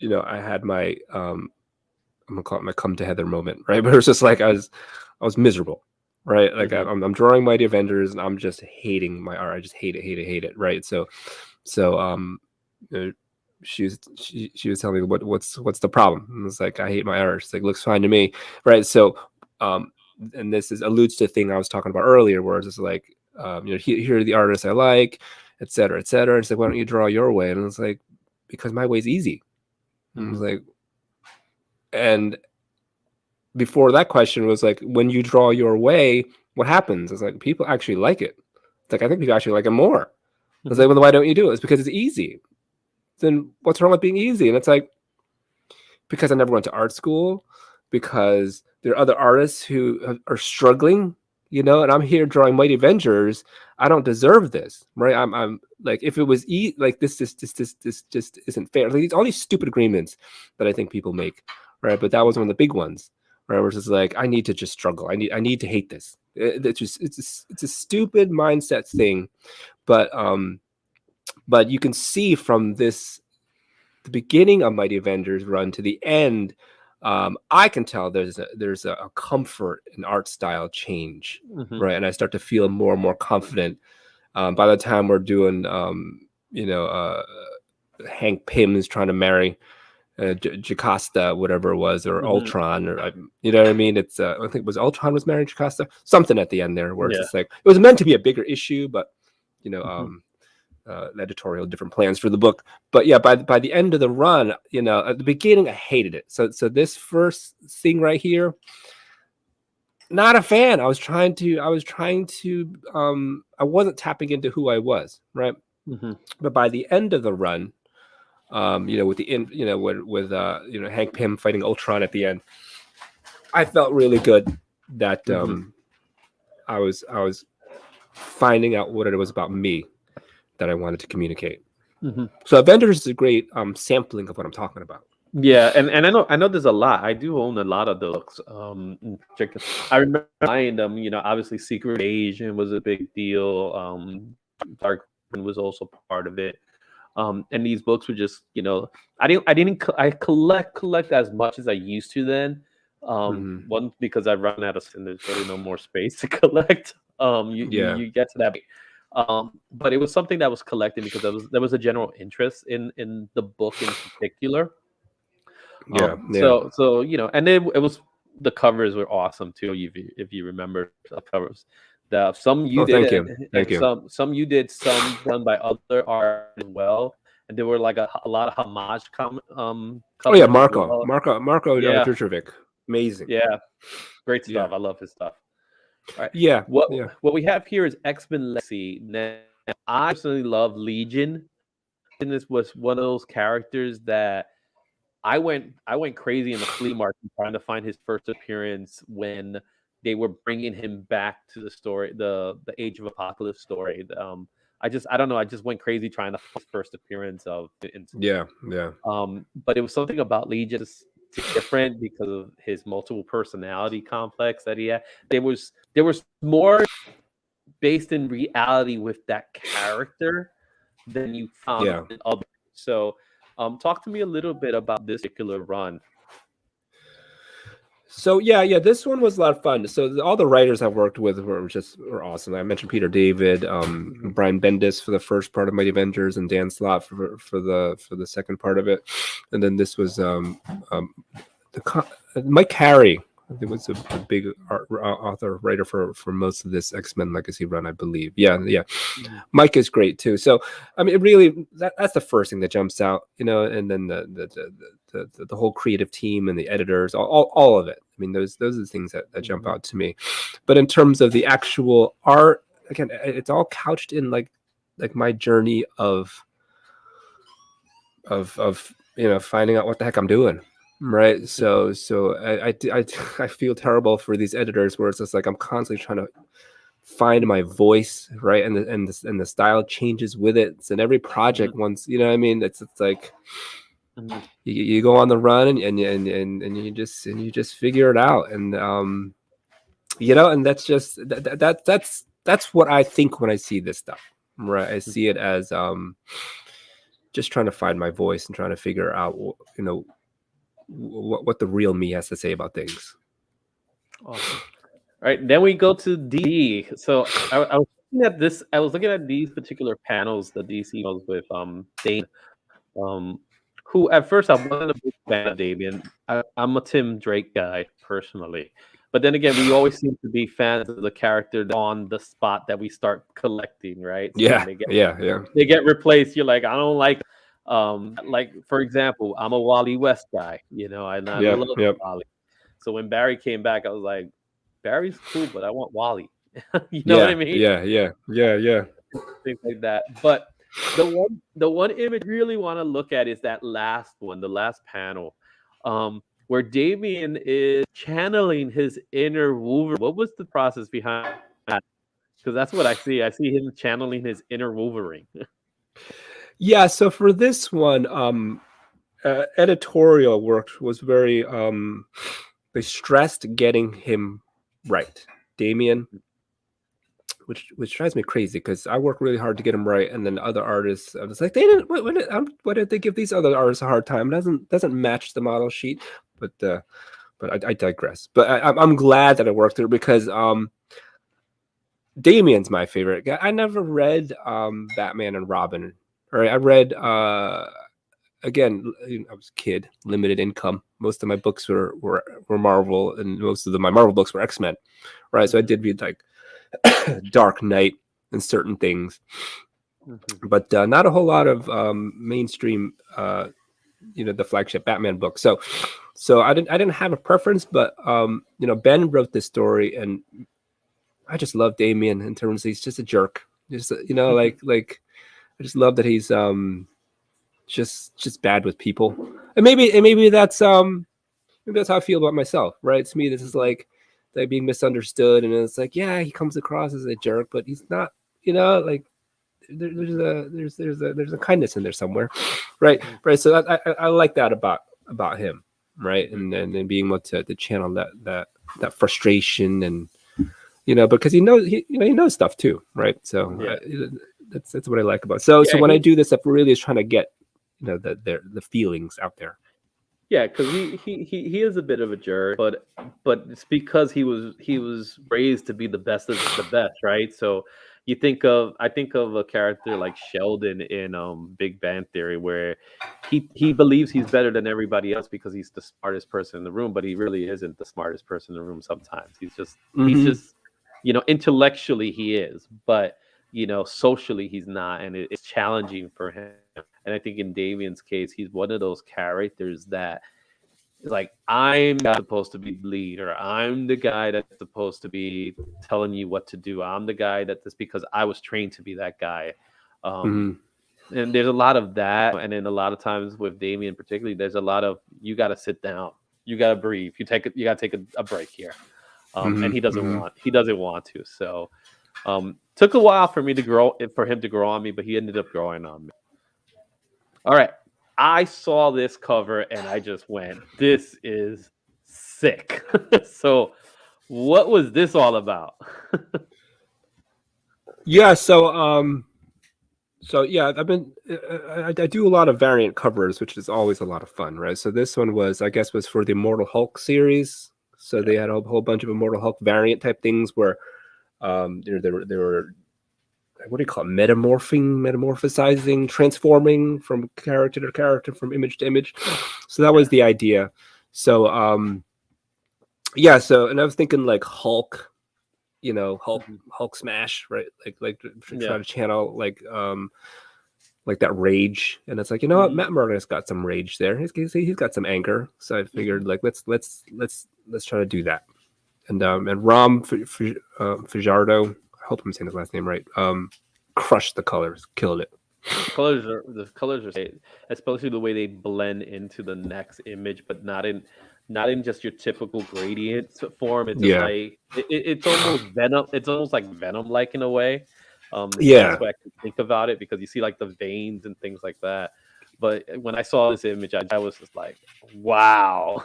I had my I'm gonna call it my come together moment, right? But it was just like I was miserable, right? Like Hmm. I'm drawing Mighty Avengers and I'm just hating my art. I just hate it, right? So uh, she was telling me what's the problem, and it's like I hate my art. She's like, looks fine to me, right? So um, and this is alludes to the thing I was talking about earlier, where it's just like here are the artists I like, et cetera, et cetera. And it's like, why don't you draw your way? And it's like, because my way's easy. And it's Hmm. like, and before that question was like, when you draw your way, what happens? It's like people actually like it. It's like I think people actually like it more. It's Hmm. like, well, why don't you do it? It's because it's easy. Then what's wrong with being easy? And it's like, because I never went to art school, because there are other artists who are struggling, and I'm here drawing Mighty Avengers. I don't deserve this, right? I'm like, if it was like this just isn't fair. Like all these stupid agreements that I think people make, right? But that was one of the big ones, right? Where it's just like, I need to just struggle. I need to hate this. It's a stupid mindset thing, but you can see from the beginning of Mighty Avengers run to the end, I can tell there's a comfort in art style change, Hmm. right? And I start to feel more and more confident. By the time we're doing, Hank Pym is trying to marry Jocasta, whatever it was, or Hmm. Ultron, or you know what I mean? It's I think it was Ultron was marrying Jocasta, something at the end there, where it's Yeah. just like it was meant to be a bigger issue, but you know. Hmm. Editorial different plans for the book, but yeah, by the end of the run, at the beginning I hated it. So this first thing right here, not a fan. I wasn't tapping into who I was, right? Hmm. But by the end of the run, with the end, with Hank Pym fighting Ultron at the end, I felt really good that Hmm. I was finding out what it was about me that I wanted to communicate. Hmm. So Avengers is a great sampling of what I'm talking about. Yeah, and I know there's a lot. I do own a lot of those books. In particular, I remember buying them. Obviously, Secret Asian was a big deal. Dark Queen was also part of it. And these books were just, I collect as much as I used to then. Hmm. One because I run out of, and there's really no more space to collect. Yeah, You get to that. But it was something that was collected because there was a general interest in the book in particular. yeah, yeah. So and then it was the covers were awesome too. If you remember the covers, some you Oh, did thank you, and thank you. some you did, some done by other art as well, and there were like a lot of homage Oh yeah, covers as well. Marco Yeah, Djurjevic, amazing. yeah, great Yeah, stuff. I love his stuff. All right, yeah, what yeah. what we have here is X-Men Legacy. Now, I personally love Legion. And this was one of those characters that I went crazy in the flea market trying to find his first appearance when they were bringing him back to the story, the Age of Apocalypse story. I don't know, I just went crazy trying to find his first appearance of it. Yeah, yeah, But it was something about Legion just different because of his multiple personality complex that he had. There was more based in reality with that character than you found yeah. in other. So, talk to me a little bit about this particular run. So yeah, this one was a lot of fun. So all the writers I've worked with were awesome. I mentioned Peter David, Mhm, Brian Bendis for the first part of Mighty Avengers, and Dan Slott for the second part of it. And then this was Mike Carey. I think was a big author writer for most of this X-Men Legacy run, I believe. Yeah, yeah. mhm, Mike is great too. So I mean, it really that's the first thing that jumps out, you know, and then the whole creative team and the editors, all of it. I mean, those are the things that jump mhm, out to me. But in terms of the actual art, again, it's all couched in like my journey of you know, finding out what the heck I'm doing. Right. I feel terrible for these editors where it's just like I'm constantly trying to find my voice, right? And the style changes with it. So in every mhm, project once, you know what I mean? It's like mhm, you go on the run and you just figure it out. And you know, and that's just that's what I think when I see this stuff. Right. I mhm. see it as just trying to find my voice and trying to figure out, you know, what the real me has to say about things. Awesome. All right, then we go to D. So I was looking at this. I was looking at these particular panels, the DC panels with Dane, um, who at first I wasn't a big fan of Damien. I'm a Tim Drake guy personally, but then again, we always seem to be fans of the character on the spot that we start collecting, right? So when Yeah, they get yeah, yeah, replaced, you're like, I don't like for example, I'm a Wally West guy, and I yeah, love yeah, Wally. So when Barry came back, I was like, Barry's cool, but I want Wally. You know what I yeah, mean? yeah, yeah, yeah, yeah. Things like that. But the one image I really want to look at is that last one, the last panel, where Damien is channeling his inner Wolverine. What was the process behind that? Because that's what I see. I see him channeling his inner Wolverine. Yeah, so for this one, editorial work was very they stressed getting him right, Damien, which drives me crazy because I work really hard to get him right, and then other artists, I was like, they didn't. Why did they give these other artists a hard time? It doesn't match the model sheet, but I digress. But I'm glad that it worked through because Damien's my favorite guy. I never read Batman and Robin. Or I read again, I was a kid, limited income. Most of my books were Marvel, and most of my Marvel books were X-Men, right? So I Mhm, did read like Dark Knight and certain things, mhm, but not a whole lot of mainstream, you know, the flagship Batman book. So I didn't have a preference, but you know, Ben wrote this story, and I just love Damien in terms of he's just a jerk. Just you know, like I just love that he's just bad with people, and maybe that's how I feel about myself, right? To me, this is mhm, like being misunderstood, and it's like, yeah, he comes across as a jerk, but he's not, you know, like there's a kindness in there somewhere, right? mhm, Right. So I like that about him, right? mhm. And being able to channel that frustration, and you know, because he knows he knows stuff too, right? So Yeah, that's what I like about it. So yeah, when I do this stuff, really is trying to get, you know, the feelings out there. yeah, because he is a bit of a jerk, but it's because he was raised to be the best of the best, right? So I think of a character like Sheldon in Big Bang Theory, where he believes he's better than everybody else because he's the smartest person in the room, but he really isn't the smartest person in the room sometimes. He's Hmm. just intellectually he is, but socially he's not, and it's challenging for him. And I think in Damien's case, he's one of those characters that is like, I'm supposed to be the leader. I'm the guy that's supposed to be telling you what to do. I'm the guy that's because I was trained to be that guy. Um, Hmm. and there's a lot of that. And then a lot of times with Damien particularly, there's a lot of, you got to sit down. You got to breathe. You got to take a break here. And Hmm. he doesn't want to. So took a while for him to grow on me, but he ended up growing on me. All right. I saw this cover and I just went, this is sick. So, what was this all about? Yeah. So yeah, I do a lot of variant covers, which is always a lot of fun, right? So this one was, I guess, was for the Immortal Hulk series. So they had a whole bunch of Immortal Hulk variant type things where, they were what do you call it? Metamorphosizing, transforming from character to character, from image to image. So that was the idea. So yeah. So, and I was thinking like Hulk, Mhm. Hulk smash, right? Like Yeah. try to channel like that rage, and it's like, what, Mhm. Matt Murdock's got some rage there. He's got some anger. So I Mhm. figured like let's try to do that. And Ram Fajardo, I hope I'm saying his last name right. Crushed the colors, killed it. The colors are great, especially the way they blend into the next image, but not in just your typical gradient form. It's just Yeah, like it's almost Venom. It's almost like Venom like in a way. The yeah, best way I can think about it, because you see like the veins and things like that. But when I saw this image, I was just like, wow,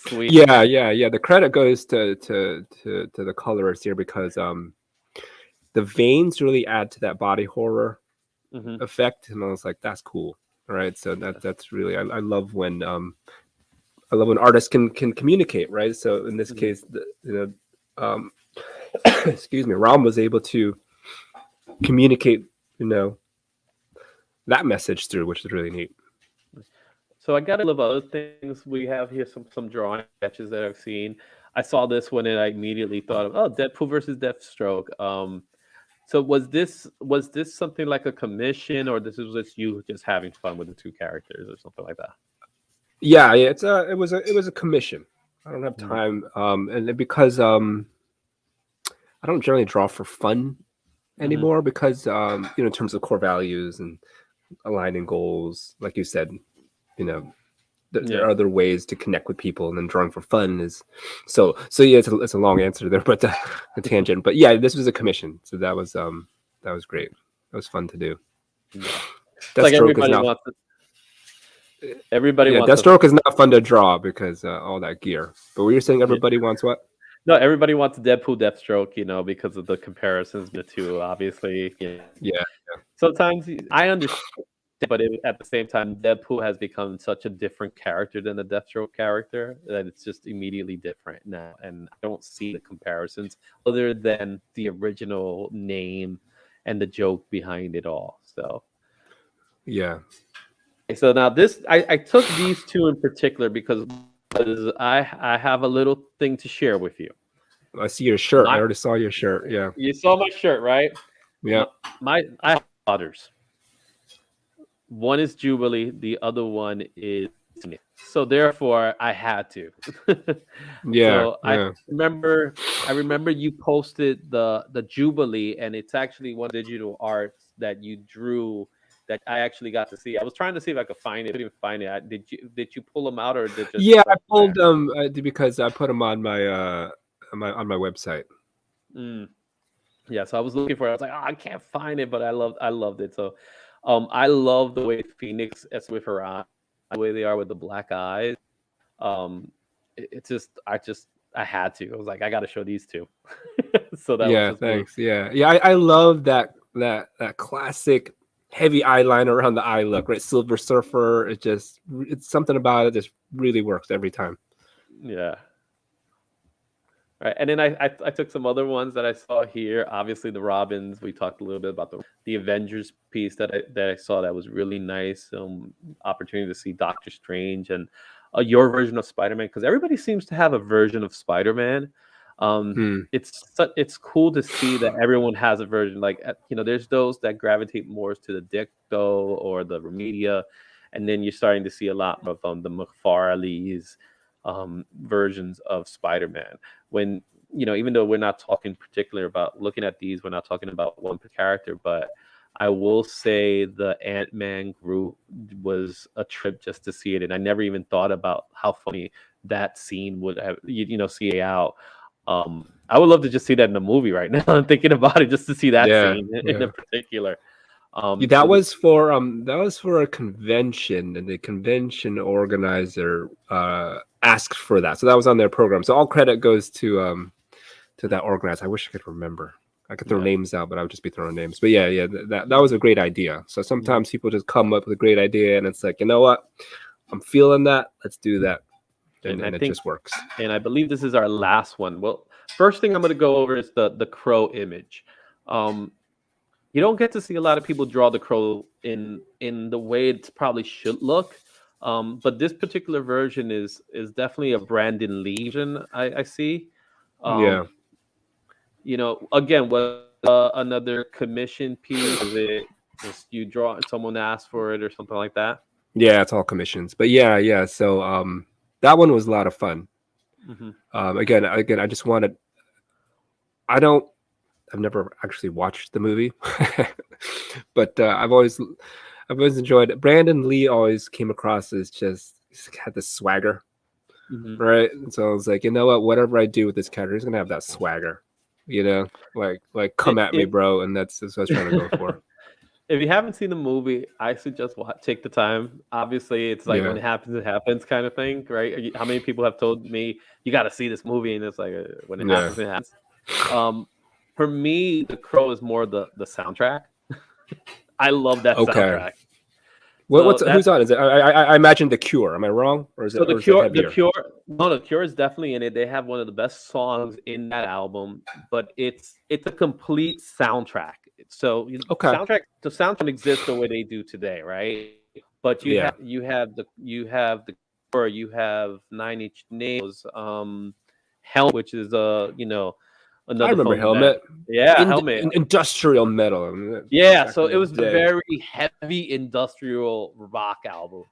sweet. yeah. The credit goes to the colorist here because the veins really add to that body horror Hmm. effect, and I was like, that's cool. All right, so Yeah. that's really, I love when artists can communicate, right? So in this Hmm. case, um, excuse me, Ram was able to communicate, you know, that message through, which is really neat. So I got a little other things. We have here some drawing sketches that I've seen. I saw this one and I immediately thought of, oh, Deadpool versus Deathstroke. So was this something like a commission, or this was just you just having fun with the two characters or something like that? Yeah, it was a commission. I don't have Mhm. time, and because I don't generally draw for fun Mhm. anymore, because in terms of core values and aligning goals, like you said, you know, there Yeah. are other ways to connect with people, and then drawing for fun is so yeah. It's a long answer there, but a tangent. But yeah, this was a commission, so that was great. That was fun to do. Yeah. It's like Deathstroke is not. everybody Yeah, wants a Deathstroke is not fun to draw because all that gear. But we were saying yeah. everybody wants what? No, everybody wants Deadpool Deathstroke, because of the comparisons between the two, obviously. Yeah, Sometimes I understand, but at the same time, Deadpool has become such a different character than the Deathstroke character that it's just immediately different now, and I don't see the comparisons other than the original name and the joke behind it all. yeah. So now this, I took these two in particular because I have a little thing to share with you. I see your shirt. I My already saw your shirt. Yeah, You saw my shirt, right? yeah, I have daughters. One is Jubilee, the other one is Smith. So therefore, I had to. yeah, So I yeah. remember, I remember you posted the Jubilee, and it's actually one digital arts that you drew that I actually got to see. I was trying to see if I could find it. I couldn't find it. Did you pull them out, or did it just Yeah, show I up pulled there? them because I put them on my website. Mm. Yeah, so I was looking for it. I was like, oh, I can't find it, but I loved it. So, I love the way Phoenix is with her eyes, the way they are with the black eyes. It's I had to. I was like, I got to show these two. So that was Yeah, just me. thanks. Yeah. I love that classic heavy eyeliner around the eye look, right? Silver Surfer. It's something about it just really works every time. Yeah. Right, and then I took some other ones that I saw here. Obviously, the Robins. We talked a little bit about the Avengers piece that I saw that was really nice. Opportunity to see Doctor Strange and your version of Spider-Man, because everybody seems to have a version of Spider-Man. Hmm. It's cool to see that everyone has a version. Like there's those that gravitate more to the Dicto or the Remedia, and then you're starting to see a lot of the McFarlane's versions of Spider-Man. When even though we're not talking particular about looking at these, we're not talking about one character, but I will say the Ant-Man group was a trip just to see it, and I never even thought about how funny that scene would have see out. I would love to just see that in the movie right now. I'm thinking about it just to see that Yeah, scene in yeah. particular. Yeah, So that was for a convention, and the convention organizer asked for that, so that was on their program. So all credit goes to that organizer. I wish I could remember. I could throw yeah. names out, but I would just be throwing names. But yeah, that was a great idea. So sometimes people just come up with a great idea, and it's like, you know what, I'm feeling that. Let's do that, And I and it think, just works. and I believe this is our last one. Well, first thing I'm going to go over is the crow image. Um, you don't get to see a lot of people draw the crow in the way it probably should look. But this particular version is definitely a Brandon Lee version. I see. Um, Yeah, Again, was another commission piece? Was it just you draw? Someone asked for it or something like that? yeah, it's all commissions. But yeah. So that one was a lot of fun. Hmm. Again, I just wanted. I don't. I've never actually watched the movie, but I've always enjoyed it. Brandon Lee always came across as just he's had this swagger, Hmm. right? And so I was like, you know what? Whatever I do with this character, he's gonna have that swagger, like come at me, It, bro. And that's what I was trying to go it for. If you haven't seen the movie, I suggest take the time. Obviously, it's like when Yeah. it happens kind of thing, right? How many people have told me you got to see this movie, and it's like when it Yeah. happens, it happens. Um, for me, The Crow is more the soundtrack. I love that Okay. soundtrack. So What's that's who's on? Is it? I imagine The Cure. Am I wrong, so or is it heavier? The Cure is definitely in it. They have one of the best songs in that album, but it's a complete soundtrack. So Okay. the soundtrack exists the way they do today, right? But Yeah. you have the Cure, you have Nine Inch Nails, Helm, which is I another remember fun band. Helmet. Yeah, Helmet. Industrial metal. I mean, Yeah, back so in it the was a day. very heavy industrial rock album.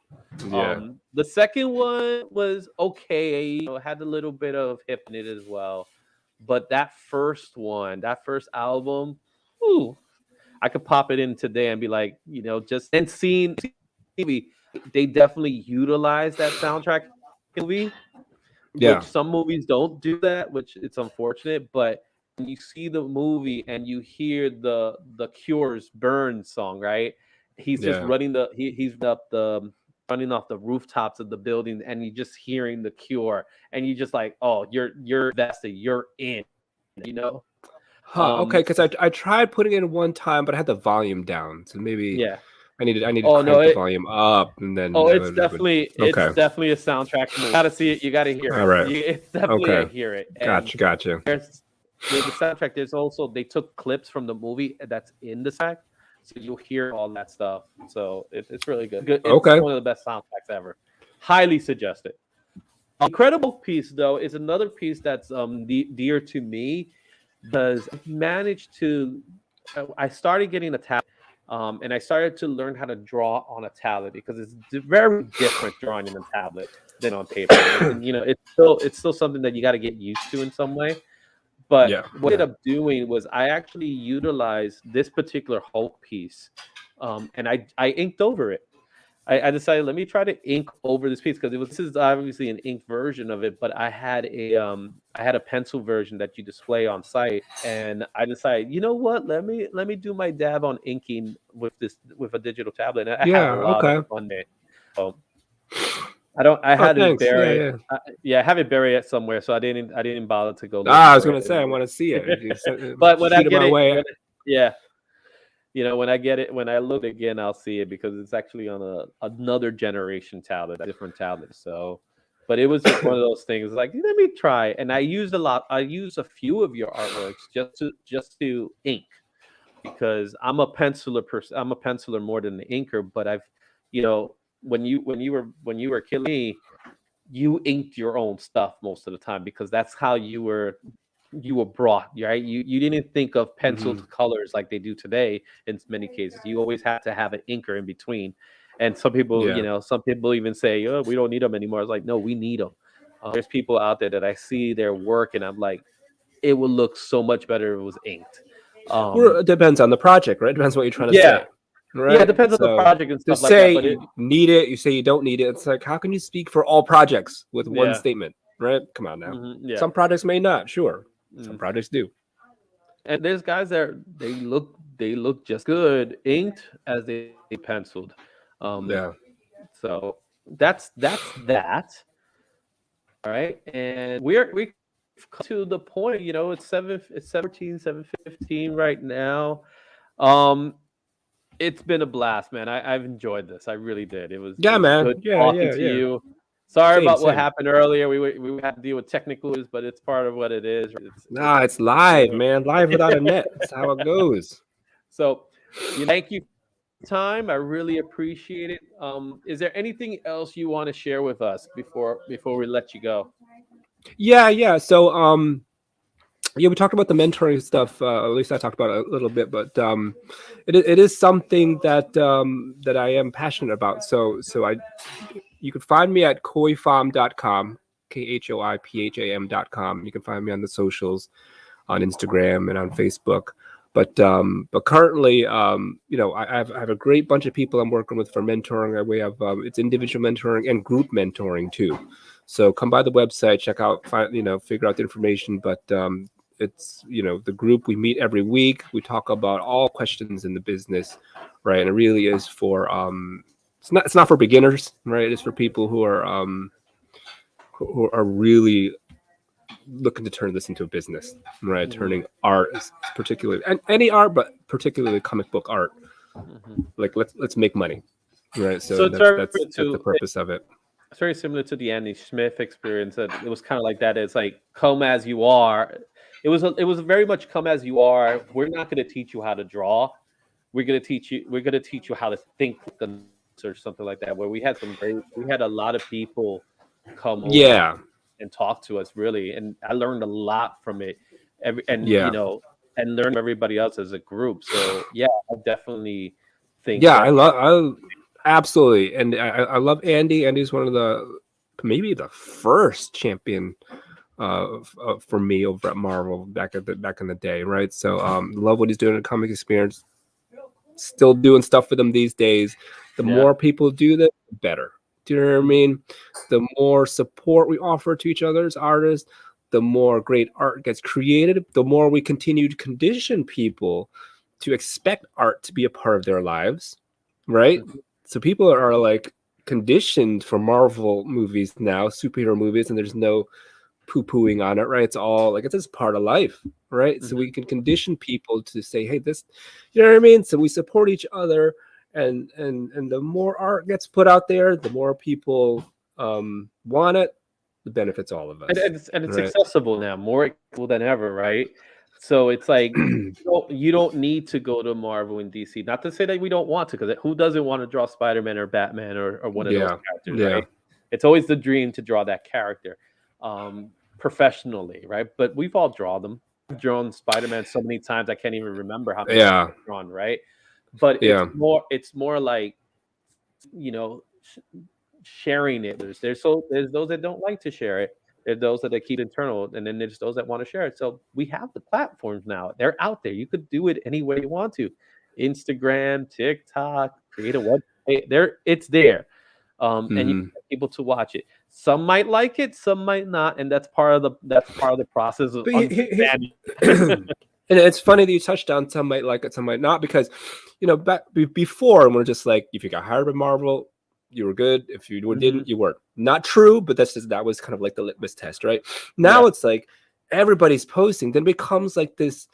Yeah. The second one was okay, it had a little bit of hip in it as well. But that first album, ooh, I could pop it in today and be like, just and seeing movie, they definitely utilize that soundtrack in the movie, which Yeah. some movies don't do that, which it's unfortunate. But when you see the movie and you hear the Cure's "Burn" song, right? He's just Yeah. he's up the running off the rooftops of the building, and you're just hearing the Cure, and you just like, oh, you're invested, you're in, you know. Huh. Okay. Because I tried putting it in one time, but I had the volume down, so maybe Yeah. I needed to Oh no, crank the volume up, and then oh, I it's would. it's Okay. definitely a soundtrack movie. You gotta see it. You gotta hear All it. right. It's definitely a Okay. hear it. And Gotcha. there's with the soundtrack. There's also they took clips from the movie that's in the track, so you'll hear all that stuff. So it's really good. It's Okay. one of the best soundtracks ever. Highly suggest it. Incredible piece though is another piece that's dear to me because I've managed to. I started getting a tablet, and I started to learn how to draw on a tablet because it's very different drawing in a tablet than on paper, and it's still something that you got to get used to in some way. But Yeah. what I ended up doing was I actually utilized this particular Hulk piece, and I inked over it. I decided let me try to ink over this piece because this is obviously an ink version of it, but I had a pencil version that you display on site, and I decided you know what let me do my dab on inking with a digital tablet, and I had a Yeah. lot of Okay. fun there. So I Oh, had it thanks. Yeah. buried. Yeah. Yeah, I have it buried somewhere, so I didn't bother to go look Ah, I was for gonna it. say I want to see it. If you But when I shoot it get my it, way. yeah, when I get it, when I look again, I'll see it because it's actually on another generation tablet, a different tablet. So But it was just one of those things like, let me try. And I used a few of your artworks just to ink, because I'm a penciler person. I'm a penciler more than the inker, but I've, when you were killing me, you inked your own stuff most of the time, because that's how you were brought, right? You didn't think of penciled colors like they do today in many cases. You always had to have an inker in between. And some people, some people even say, oh, we don't need them anymore. It's like, no, we need them. There's people out there that I see their work and I'm like, it would look so much better if it was inked. Well, it depends on the project, right? It depends what you're trying to say. Right? Yeah, it depends on the project and stuff like that. But you need it, you say you don't need it. It's like, how can you speak for all projects with one statement, right? Come on now. Some projects may not, sure. Some projects do. And there's guys that they look just good inked as they penciled. So that's that. All right, and we come to the point. It's 7:15 right now. It's been a blast, man. I've enjoyed this. I really did. It was man. Good talking to you. Sorry about what happened earlier. We had to deal with technical issues, but it's part of what it is. It's live, man. Live without a net. That's how it goes. So, thank you for your time. I really appreciate it. Is there anything else you want to share with us before we let you go? Yeah. So, we talked about the mentoring stuff. At least I talked about it a little bit, but it is something that I am passionate about. So you can find me at khoipham.com, khoipham.com. You can find me on the socials, on Instagram and on Facebook. But currently, I have a great bunch of people I'm working with for mentoring. We have it's individual mentoring and group mentoring too. So come by the website, check out, figure out the information. But it's the group, we meet every week. We talk about all questions in the business, right? And it really is for it's not for beginners, right? It's for people who are really looking to turn this into a business, right? Turning art, particularly, and any art, but particularly comic book art. Like let's make money, right? So that's the purpose of it. It's very similar to the Andy Smith experience. That it was kind of like that. It's like, come as you are. It was very much come as you are. We're not going to teach you how to draw. We're going to teach you how to think, or something like that. Where we had a lot of people come over and talk to us, really, and I learned a lot from it. And learn from everybody else as a group. So I definitely think. I absolutely, and I love Andy. Andy's one of maybe the first champion for me over at Marvel back in the day, right? So love what he's doing in Comic Experience. Still doing stuff for them these days. The more people do that, the better. Do you know what I mean? The more support we offer to each other as artists, the more great art gets created, the more we continue to condition people to expect art to be a part of their lives, right? So people are like conditioned for Marvel movies now, superhero movies, and there's no poo-pooing on it, right? It's all like, it's just part of life, right? So we can condition people to say, hey, this, you know what I mean? So we support each other, and the more art gets put out there, the more people want it, the benefits all of us. And it's accessible now, more accessible than ever, right? So it's like you don't need to go to Marvel and DC. Not to say that we don't want to, because who doesn't want to draw Spider-Man or Batman or one of those characters, right? It's always the dream to draw that character professionally, right? But we've all drawn them. I've drawn Spider-Man so many times I can't even remember how many times I've drawn, right? But it's more like, sharing it. There's those that don't like to share it. There's those that they keep internal, and then there's those that want to share it. So we have the platforms now. They're out there. You could do it any way you want to. Instagram, TikTok, create a website. It's there. And you get people to watch it. Some might like it, some might not, and that's part of the process of understanding. And it's funny that you touched on some might like it, some might not, because back before, we're just like, if you got hired by Marvel, you were good. If you didn't, you weren't. Not true, but that was kind of like the litmus test, right? Now it's like everybody's posting. Then it becomes like this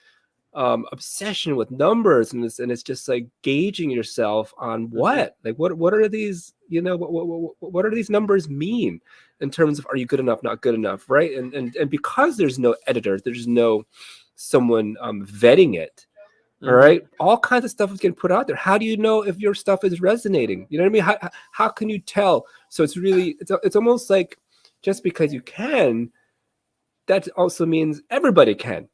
obsession with numbers, and it's just like gauging yourself on what, like what are these, what do these numbers mean? in terms of, are you good enough, not good enough, right? And because there's no editor, there's no someone vetting it. All right, all kinds of stuff is getting put out there. How do you know if your stuff is resonating? You know what I mean? How can you tell? So it's really, it's almost like, just because you can, that also means everybody can,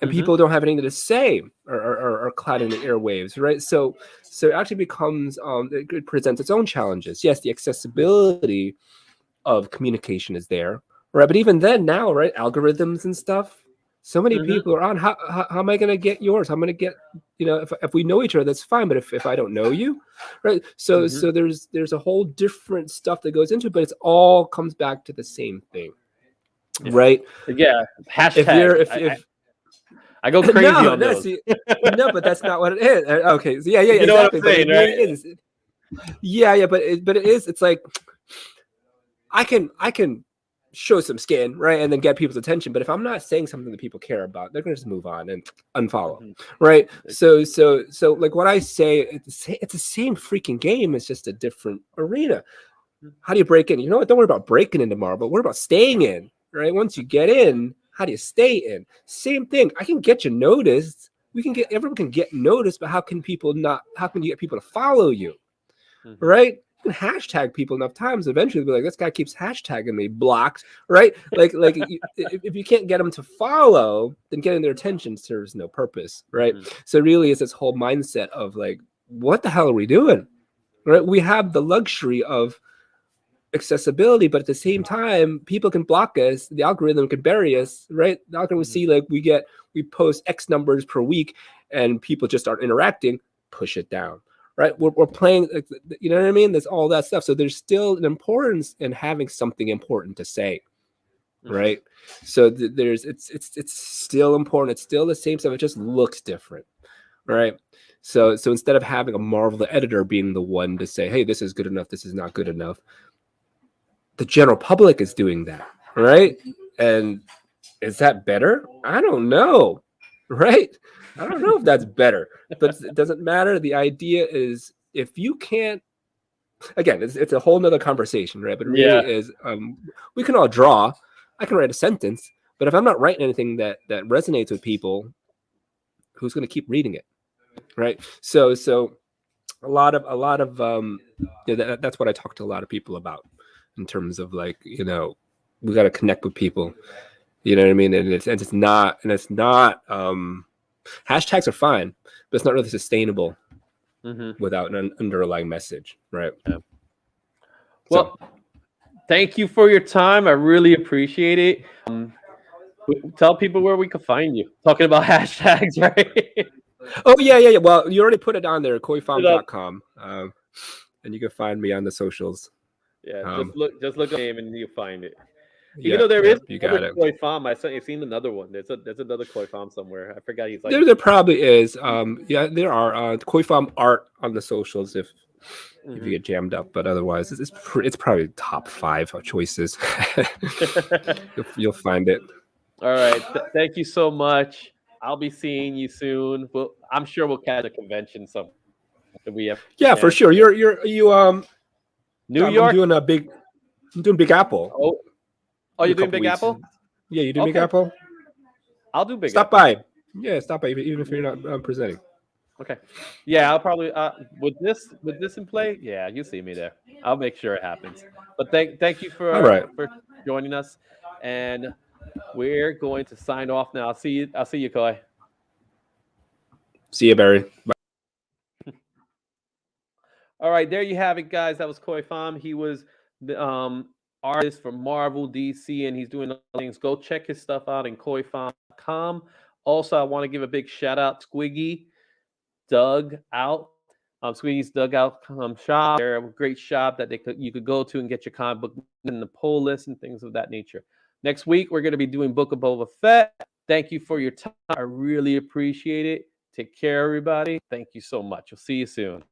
and people don't have anything to say or clouding the airwaves, right? So it actually becomes, it presents its own challenges. Yes, the accessibility of communication is there, right? But even then, now, right, algorithms and stuff. So many people are on. How am I going to get yours? How am I going to get, you know, if we know each other, that's fine. But if I don't know you, right? So there's a whole different stuff that goes into it, but it's all comes back to the same thing, right? Yeah. Hashtag. If I go crazy on those. No, but that's not what it is. Okay. So yeah, You know exactly. what I'm saying, but it really is. Yeah, but it is. It's like, I can show some skin, right, and then get people's attention. But if I'm not saying something that people care about, they're gonna just move on and unfollow, right? So like what I say, it's the same freaking game. It's just a different arena. How do you break in? You know what? Don't worry about breaking in tomorrow, but worry about staying in, right? Once you get in, how do you stay in? Same thing. I can get you noticed. Everyone can get noticed, but how can you get people to follow you, right? You can hashtag people enough times, eventually be like, this guy keeps hashtagging me, blocked, right? Like if you can't get them to follow, then getting their attention serves no purpose, right? So really, it's this whole mindset of like, what the hell are we doing, right? We have the luxury of accessibility, but at the same time, people can block us. The algorithm can bury us, right? The algorithm will see like we post X numbers per week, and people just aren't interacting. Push it down. Right, we're playing, you know what I mean? There's all that stuff. So there's still an importance in having something important to say, right? So it's still important. It's still the same stuff. It just looks different, right? So instead of having a Marvel editor being the one to say, hey, this is good enough, this is not good enough, the general public is doing that, right? And is that better? I don't know, right? I don't know if that's better, but it doesn't matter. The idea is, if you can't, again, it's a whole nother conversation, right? But it really is, we can all draw. I can write a sentence, but if I'm not writing anything that resonates with people, who's going to keep reading it, right? So a lot of that's what I talk to a lot of people about, in terms of like, you know, we got to connect with people. You know what I mean? And it's not hashtags are fine, but it's not really sustainable without an underlying message, right? Well, thank you for your time. I really appreciate it. Tell people where we can find you. Talking about hashtags, right? Oh yeah. Well, you already put it on there, khoipham.com, and you can find me on the socials. Yeah, just look at the name and you'll find it. Even though there is another Khoi Pham, I've seen another one. There's another Khoi Pham somewhere. I forgot he's like. There probably is. Yeah, there are Khoi Pham art on the socials if you get jammed up, but otherwise it's probably top 5 choices. You'll find it. All right, thank you so much. I'll be seeing you soon. I'm sure we'll catch a convention somewhere. Yeah, for sure. You New York. I'm doing Big Apple. Oh, you're doing Big Apple? Yeah, you do Big Apple? I'll do Big Apple. Stop by. Yeah, stop by, even if you're not presenting. Okay. Yeah, I'll probably with this in play. Yeah, you see me there. I'll make sure it happens. But thank you for joining us, and we're going to sign off now. I'll see you, Khoi. See you, Barry. Bye. All right, there you have it, guys. That was Khoi Pham. He was the artist for Marvel, DC, and he's doing other things. Go check his stuff out in khoipham.com. Also, I want to give a big shout out to Squiggy Dug Out. Squiggy's Dugout shop. They're a great shop that you could go to and get your comic book in the pull list and things of that nature. Next week, we're going to be doing Book of Boba Fett. Thank you for your time. I really appreciate it. Take care, everybody. Thank you so much. We'll see you soon.